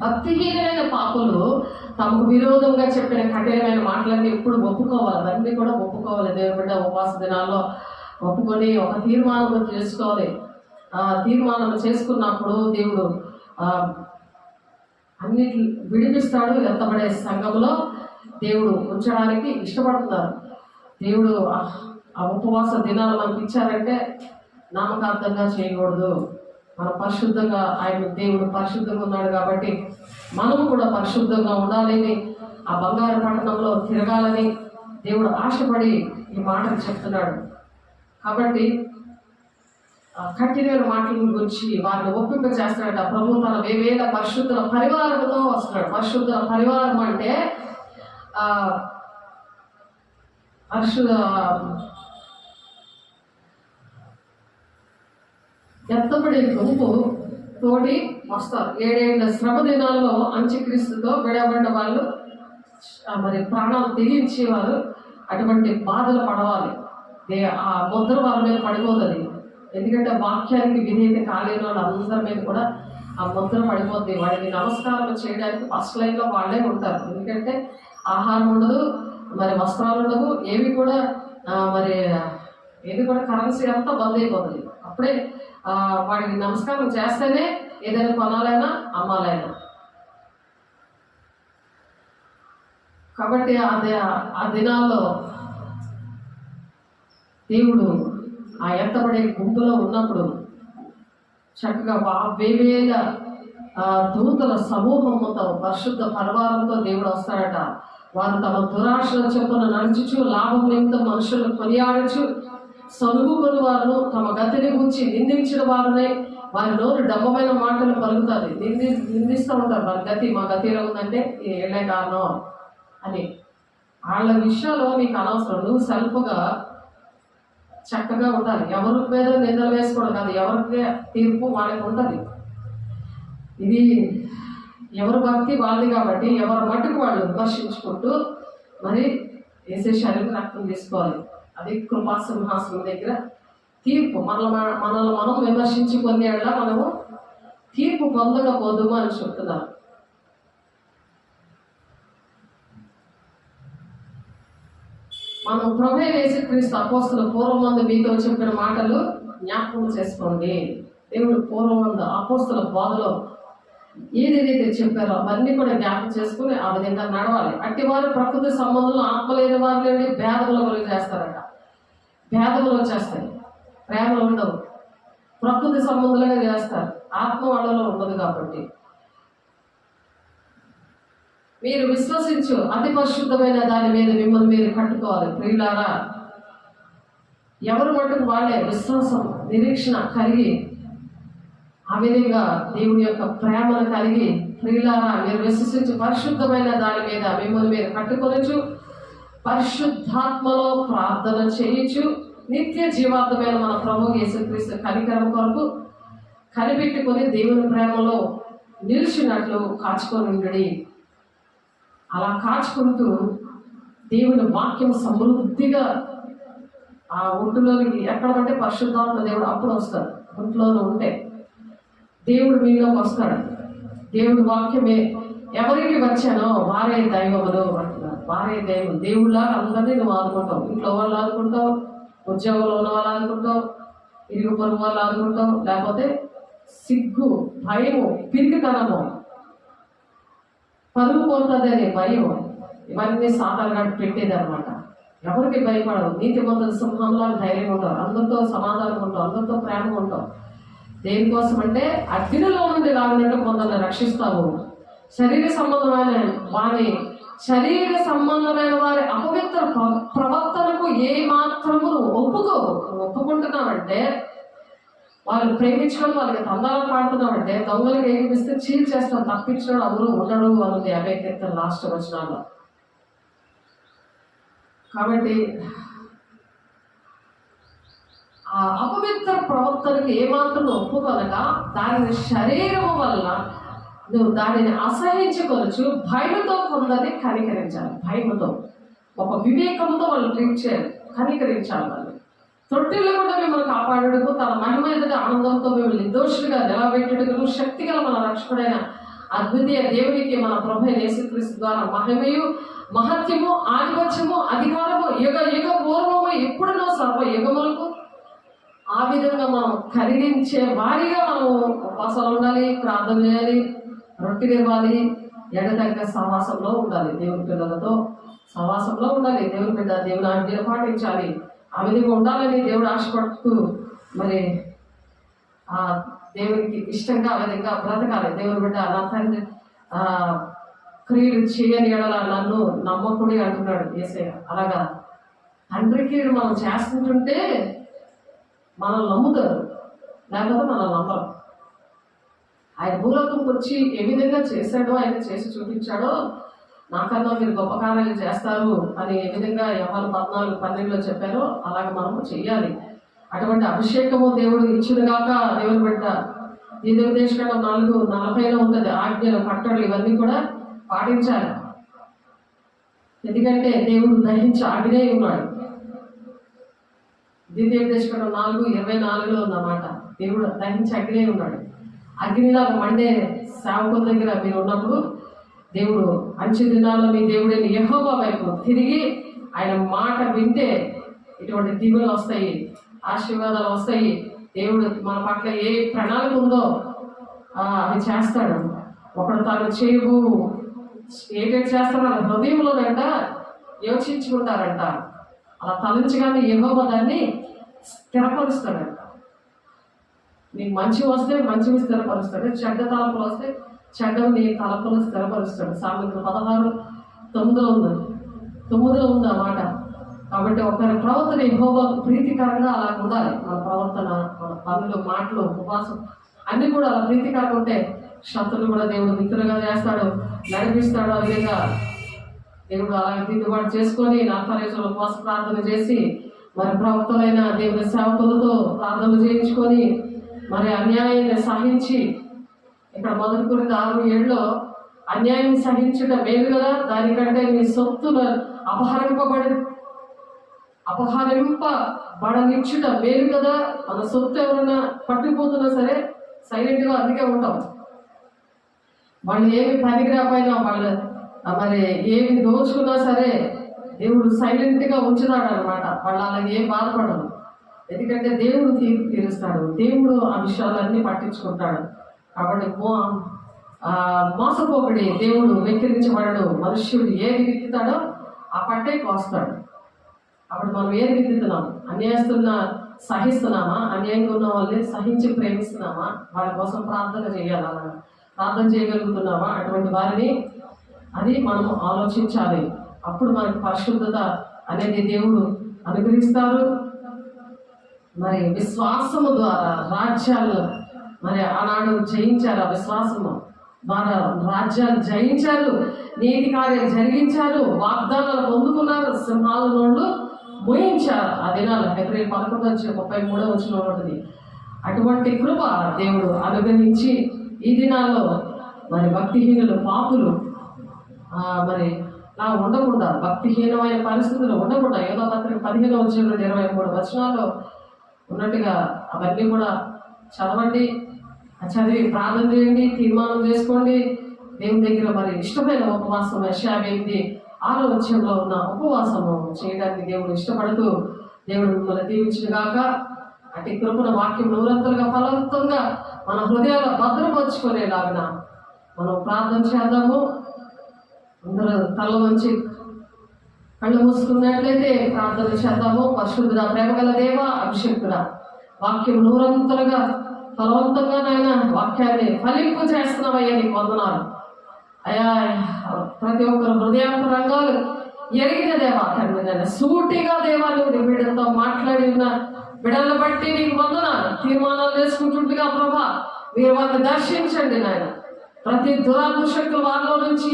భక్తిహీనమైన పాపులు తమకు విరోధంగా చెప్పిన కఠినమైన మాటలన్నీ ఎప్పుడు ఒప్పుకోవాలి. అవన్నీ కూడా ఒప్పుకోవాలి. దేవుడి బిడ్డ ఉపవాస దినాల్లో ఒప్పుకొని ఒక తీర్మానం చేసుకోవాలి. తీర్మానం చేసుకున్నప్పుడు దేవుడు అన్నిటి విడిపిస్తాడు. ఎత్తబడే సంఘంలో దేవుడు ఉంచడానికి ఇష్టపడుతున్నారు. దేవుడు ఆ ఉపవాస దినాలు మనకి ఇచ్చారంటే నామకార్థంగా చేయకూడదు. మనం పరిశుద్ధంగా, దేవుడు పరిశుద్ధంగా ఉన్నాడు కాబట్టి మనము కూడా పరిశుద్ధంగా ఉండాలని, ఆ బంగారు పట్టణంలో తిరగాలని దేవుడు ఆశపడి ఈ మాటలు చెప్తున్నాడు. కాబట్టి కఠినమైన మాటల గురించి వారిని ఒప్పింప చేస్తాడట. ప్రభు తన వేవేల పరిశుద్ధుల పరివారంతో వస్తున్నాడు. పరిశుద్ధుల పరివారం అంటే ఎత్తబడే గుంపు తోటి వస్తారు. 7 శ్రమ దినాల్లో అంత్యక్రీస్తుతో విడబడిన వాళ్ళు మరి ప్రాణాలు తెగించేవారు అటువంటి బాధలు పడవాలి. ఆ ముద్ర వాళ్ళ మీద పడిపోతుంది. ఎందుకంటే వాక్యానికి విధేయత కాలేని వాళ్ళు అందరి మీద కూడా ఆ ముద్ర పడిపోతుంది. వాడిని నమస్కారం చేయడానికి ఫస్ట్ లైన్లో వాళ్ళే ఉంటారు. ఎందుకంటే ఆహారం ఉండదు, మరి వస్త్రాలు ఉండవు, ఏవి కూడా మరి ఏది కూడా కరెన్సీ అంతా బంద్ అయిపోతుంది. అప్పుడే వాడికి నమస్కారం చేస్తేనే ఏదైనా కొనాలైనా అమ్మాలైనా. కాబట్టి ఆ దినాల్లో దేవుడు ఆ ఎత్తబడే గుంపులో ఉన్నప్పుడు చక్కగా వేవేల దూతల సమూహంతో పరిశుద్ధ పరివారంతో దేవుడు వస్తాడట. వారు తమ దురాశల చొప్పున నడుచుచు లాభం నిమిత్తం మనుషులను కొనియాడచ్చు సనుగుకొని వారు తమ గతిని గురించి నిందించిన వారినే వారి నోరు డబ్బమైన మాటలు పలుకుతుంది. నిందిస్తూ ఉంటారు. వారి గతి మా గతిలో ఉందంటే ఏళ్ళే కారణం అని. వాళ్ళ విషయాలు నీకు అనవసరం. నువ్వు సెల్ఫ్గా చక్కగా ఉండాలి. ఎవరి మీద నిందలు వేసుకోవడం కాదు, ఎవరికి తీర్పు వాళ్ళకి ఉంటుంది. ఇది ఎవరి భక్తి వాళ్ళది కాబట్టి ఎవరి మట్టుకు వాళ్ళు విమర్శించుకుంటూ మరి వేసే శరీరం రక్తం తీసుకోవాలి. అది కృపాసింహాసనం దగ్గర తీర్పు. మనల్ని మనం విమర్శించి పొందేళ్ళ మనము తీర్పు పొందకపోదుము అని చెప్తున్నారు. మనం ప్రభువైన యేసుక్రీస్తు అపోస్తల పూర్వమందు మీతో చెప్పిన మాటలు జ్ఞాపకం చేసుకోండి. దేవుడు పూర్వమందు అపోస్తల బోధలో ఏదైతే చెప్పారో అవన్నీ కూడా జ్ఞాపకం చేసుకుని ఆ విధంగా నడవాలి. అట్టి వారు ప్రకృతి సంబంధంలో ఆత్మ లేని వారు లేని భేదముల గురించి చేస్తారట. భేదములు వచ్చేస్తాయి, ప్రేమలు ఉండవు. ప్రకృతి సంబంధులుగా చేస్తారు, ఆత్మ వాళ్ళలో ఉండదు. కాబట్టి మీరు విశ్వసించు అతి పరిశుద్ధమైన దాని మీద మిమ్మల్ని మీరు కట్టుకోవాలి. ప్రియులారా, ఎవరు మటుకు వాళ్ళే విశ్వాసం నిరీక్షణ కలిగి ఆ విధంగా దేవుని యొక్క ప్రేమను కలిగి ప్రియులారా మీరు విశ్వసించు పరిశుద్ధమైన దాని మీద మిమ్మల్ని మీరు కట్టుకొనొచ్చు, పరిశుద్ధాత్మలో ప్రార్థన చేయొచ్చు, నిత్య జీవార్థమైన మన ప్రభువు యేసుక్రీస్తు కనికరం కొరకు కనిపెట్టుకొని దేవుని ప్రేమలో నిలిచినట్లు కాచుకొని ఉండడి. అలా కాచుకుంటూ దేవుని వాక్యం సమృద్ధిగా ఆ ఒంటిలోనికి ఎక్కడ పడితే పరిశుద్ధాత్మ దేవుడు అప్పుడు వస్తాడు. ఒంట్లోనే ఉంటే దేవుడు మీలోకి వస్తాడు. దేవుడి వాక్యమే ఎవరికి వచ్చానో వారే దైవములు అంటున్నారు. వారే దైవం. దేవుళ్ళలాగా అందరినీ నువ్వు ఆదుకుంటావు. ఇంట్లో వాళ్ళు ఆదుకుంటావు, ఉద్యోగంలో ఉన్న వాళ్ళు ఆదుకుంటావు, ఇరుగు పొరుగు వాళ్ళు ఆదుకుంటావు, లేకపోతే సిగ్గు, భయము, పిరికితనము, పరుగు పోతుంది అనే భయం, ఇవన్నీ సాధారణంగా పెట్టేది అనమాట. ఎవరికి భయపడవు. నీతిమంతుల సింహంలో ధైర్యం ఉంటావు, అందరితో సమాధానం ఉంటావు, అందరితో ప్రేమగా ఉంటావు. దేనికోసం అంటే అగ్నిలో నుండి లాగినట్టు కొందరిని రక్షిస్తావు. శరీర సంబంధమైన వారి అపవిత్ర ప్రవర్తనకు ఏ మాత్రము ఒప్పుకుంటున్నావంటే, వాళ్ళు ప్రేమించడం వాళ్ళకి తందాలు పాడుతున్నామంటే, దొంగలకు ఏగిపిస్తే చీల్ చేస్తాం, తప్పించడం ఎవరు ఉండడు అన్నది 50 కీర్తన లాస్ట్ వచనాల్లో. కాబట్టి ఆ అపవిత్ర ప్రవర్తనకి ఏమాత్రం ఒప్పుకొనక దానిని శరీరము వల్ల నువ్వు దానిని అసహించుకొనొచ్చు. భయముతో కొందరిని కనికరించాలి. భయముతో, ఒక వివేకంతో వాళ్ళు ట్రీట్ చేయాలి, కనికరించాలి. వాళ్ళు తొట్టిల్లో కూడా మిమ్మల్ని కాపాడుటకు తన మహిమ ఎదుట ఆనందంతో మిమ్మల్ని నిర్దోషులుగా నిలబెట్టుటకు శక్తిగల మన రక్షకుడైన అద్వితీయ దేవునికి మన ప్రభువైన యేసుక్రీస్తు ద్వారా మహిమయు మహత్యము ఆధిపత్యము అధికారము యుగ యుగ పూర్వము ఎప్పుడునో సర్వ యుగములకు ఆ విధంగా మనం కలిగించే వారిగా మనము ఉపవాసాలు ఉండాలి, ప్రార్థన చేయాలి, రొట్టెలు ఇవ్వాలి, ఎడతగ్గ సహవాసంలో ఉండాలి. దేవుని పిల్లలతో సహవాసంలో ఉండాలి. దేవుని బిడ్డ దేవుని ఆజ్ఞలు పాటించాలి. ఆ విధంగా ఉండాలని దేవుడు ఆశపడుతూ మరి ఆ దేవునికి ఇష్టంగా ఆ విధంగా బ్రతకాలి. దేవుని బిడ్డ నా తండ్రి క్రియలు చేయని ఎడల నన్ను నమ్మకుడి అంటున్నాడు యేసయ్య. అలాగా తండ్రికి మనం చేస్తుంటుంటే మనల్ని నమ్ముతారు. లేకపోతే మనం నమ్మరం. ఆయన భూలోకంకి వచ్చి ఏ విధంగా చేశాడో, ఆయన చేసి చూపించాడో, నాకన్నా మీరు గొప్ప కార్యాలు చేస్తారు అని ఏ విధంగా యోహాను 14:12 చెప్పారో అలాగే మనము చెయ్యాలి. అటువంటి అభిషేకము దేవుడు ఇచ్చినగాక. దేవుని బిడ్డ ఈ నిర్దేశకం 4:40 ఉంటుంది. ఆజ్ఞలు, కట్టడలు ఇవన్నీ కూడా పాటించాలి. ఎందుకంటే దేవుడు దహించి ఆజ్ఞే ఉన్నాడు. ద్వితీయోపదేశకం 4:24 ఉందన్నమాట. దేవుడు దహించి అగ్నే ఉన్నాడు. అగ్నిలాగా మండే సేవకుల దగ్గర మీరు ఉన్నప్పుడు దేవుడు అంచె దినాల్లో మీ దేవుడిని యెహోవా వైపు తిరిగి ఆయన మాట వింటే ఇటువంటి దీవెనలు వస్తాయి, ఆశీర్వాదాలు వస్తాయి. దేవుడు మన పట్ల ఏ ప్రణాళిక ఉందో అవి చేస్తాడు. ఒకడు తాను చేయవు ఏటేటి చేస్తాడో అది హృదయంలోనంట యోచించుకుంటారంట. అలా తలంచగానే యెహోవా దాన్ని స్థిరపరుస్తాడంట. నీకు మంచి వస్తే మంచివి స్థిరపరుస్తాడు, చెడ్డ తలంపులు వస్తే చెడ్డవి నీ తలంపులు స్థిరపరుస్తాడు. సామెతలు 16:9 ఉంది ఆ మాట. కాబట్టి ఒకరి ప్రవర్తన యెహోవాకు ప్రీతికరంగా అలా ఉండాలి. మన ప్రవర్తన, మన పనులు, మాటలు, ఉపవాసం అన్నీ కూడా అలా ప్రీతికరంగా ఉంటే శత్రులు కూడా దేవుడు మిత్రులుగా చేస్తాడు, నడిపిస్తాడు. ఆ విధంగా దేవుడు అలాగే దిద్దుబాటు చేసుకొని 40 రోజులు ఉపవాస ప్రార్థన చేసి మరి ప్రవక్తలైన దేవుని సేవకులతో ప్రార్థనలు చేయించుకొని మరి అన్యాయాన్ని సహించి, ఇక్కడ 1 కొరింథీ 6:7 అన్యాయం సహించడం మేలు కదా, దానికంటే నీ సొత్తును అపహరింపబడనిచ్చుట మేలు కదా. మన సొత్తు ఎవరైనా పట్టుకుపోతున్నా సరే సైలెంట్గా అందుకే ఉంటాం. వాళ్ళు ఏమి పనికిరాపోయినా, వాళ్ళు మరి ఏమి దోచుకున్నా సరే దేవుడు సైలెంట్గా ఉంచుతాడు అనమాట. వాళ్ళు అలాగే ఏం బాధపడరు. ఎందుకంటే దేవుడు తీర్పు తీరుస్తాడు. దేవుడు ఆ విషయాలన్నీ పట్టించుకుంటాడు. కాబట్టి మోసపోకడి, దేవుడు వెక్కిరించబడడు. మనుష్యుడు ఏది విత్తుతాడో ఆ పంటే కోస్తాడు. అప్పుడు మనం ఏది విత్తుతున్నాం? అన్యాయస్తున్న సహిస్తున్నామా? అన్యాయంగా ఉన్న వాళ్ళని సహించి ప్రేమిస్తున్నామా? వాళ్ళ కోసం ప్రార్థన చేయాలా? ప్రార్థన చేయగలుగుతున్నామా? అటువంటి వారిని అది మనం ఆలోచించాలి. అప్పుడు మనకి పరిశుద్ధత అనేది దేవుడు అనుగ్రహిస్తారు. మరి విశ్వాసము ద్వారా రాజ్యాలు మరి ఆనాడు జయించారు. ఆ విశ్వాసము ద్వారా రాజ్యాలు జయించారు, నీతి కార్యాలు జరిగించారు, వాగ్దానాలు పొందుకున్నారు, సింహాల నోళ్ళు మోయించారు. ఆ దినాలు ఏప్రిల్ 11:33 ఉంటుంది. అటువంటి కృప దేవుడు అనుగ్రహించి ఈ దినాల్లో మరి భక్తిహీనులు, పాపులు మరి నా ఉండకుండా, భక్తిహీనమైన పరిస్థితులు ఉండకుండా, యోధా పత్రిక 15:23 ఉన్నట్టుగా అవన్నీ కూడా చదవండి, చదివి ప్రార్థన చేయండి, తీర్మానం చేసుకోండి. దేవుని దగ్గర మరి ఇష్టమైన ఉపవాసం యెషయా 8:6 ఉన్న ఉపవాసము చేయడానికి దేవుడు ఇష్టపడుతూ దేవుడు మిమ్మల్ని దీవించుగాక. అటు కృపణ వాక్యం నూరంతలుగా ఫలవంతంగా మన హృదయాలు భద్రపరుచుకునేలాగిన మనం ప్రార్థన చేద్దాము. అందరూ తల వంచి కళ్ళు మూసుకున్నట్లయితే ప్రార్థన చేద్దాము. పరిశుద్ధుడ, ప్రేమగల దేవ, అభిషేకుడ, వాక్యం నూరంతలుగా ఫలవంతంగా నాయన వాక్యాన్ని ఫలింపు చేస్తున్నామయ్యా, నీకు వందనాలు అయ్యా. ప్రతి ఒక్కరు హృదయాంతరంగాలు ఎరిగిన దేవా తండ్రి నాయన, సూటిగా దేవాలు నీ బిడ్డలతో మాట్లాడి ఉన్న బిడ్డలను బట్టి నీకు వందనాలు. తీర్మానాలు చేసుకుంటుండగా ప్రభా మీరు వారిని దర్శించండి నాయన. ప్రతి దురాత్మ శక్తులు వారిలో నుంచి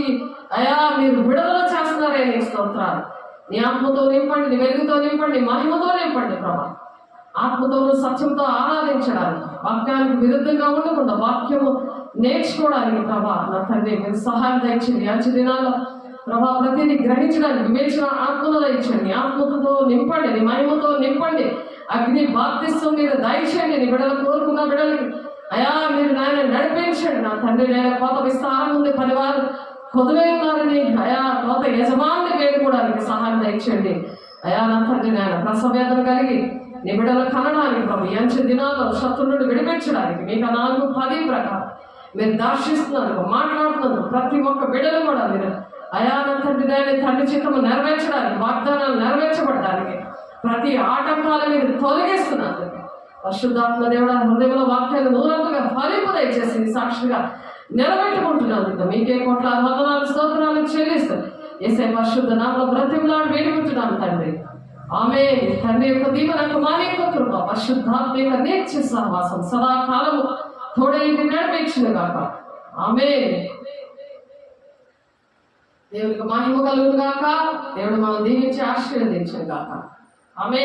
అయా మీరు విడుదల చేస్తున్నారే, నీ స్తోత్రాలు. నీ ఆత్మతో నింపండి, నీ వెలుగుతో నింపండి, మహిమతో నింపండి ప్రభా. ఆత్మతోనూ సత్యంతో ఆరాధించడానికి, వాక్యానికి విరుద్ధంగా ఉండకుండా వాక్యము నేర్చుకోవడానికి ప్రభా నా తండ్రి మీరు సహాయం దయచండి. అంచు దినాల్లో ప్రభా ప్రతిదీ గ్రహించడానికి వివేచన ఆత్మలో దయచండి. ఆత్మతో నింపండి, నీ మహిమతో నింపండి. అగ్ని బాప్తిస్తం మీరు దయచేయండి. నీ బిడ్డలు కోరుకున్న బిడ్డలకి అయా మీరు నాయన నడిపించండి. నా తండ్రి నేను కోత విస్తారం ఉంది, పనివారు కొదువై ఉన్నారని అయా కోత యజమాని వేడుకోవడానికి సహాయం దయచండి. అయా నా తండ్రి నాయన ప్రసవేదన కలిగి నీ బిడ్డలు కనడానికి ప్రభు ఎంచు దినాల్లో శత్రువుల నుండి విడిపించడానికి మీకు 4:10 ప్రకారం మీరు దర్శిస్తున్నందుకు, మాట్లాడుతున్నందుకు ప్రతి ఒక్క బిడ్డలు కూడా మీరు అయా నా తండ్రి నాయన తండ్రి చిత్తము నెరవేర్చడానికి, వాగ్దానాలు నెరవేర్చబడడానికి ప్రతి ఆటంకాలను మీరు తొలగిస్తున్నందుకు పరిశుద్ధాత్మ దేవుడ హృదయంలో వాక్యాలు నూరంతగా ఫలింపు దయచేసి సాక్షిగా నిలబెట్టుకుంటున్నందుకు మీకే కోట్ల వందనాలు స్తోత్రాలు చెల్లిస్తారు. యేసయ్య పరిశుద్ధ నామములో బ్రతిమలాడి వేడుకుంటున్నాను తండ్రి, ఆమె తండ్రి యొక్క దీవెన, కుమారి యొక్క కృప, పరిశుద్ధాత్మ యొక్క నిత్య సహవాసం సదాకాలము తోడైంది నడిపించును గాక. ఆమె దేవునికి మహిమ కలుగును గాక. దేవుడు మనం దీవించి ఆశీర్వదించును గాక. ఆమె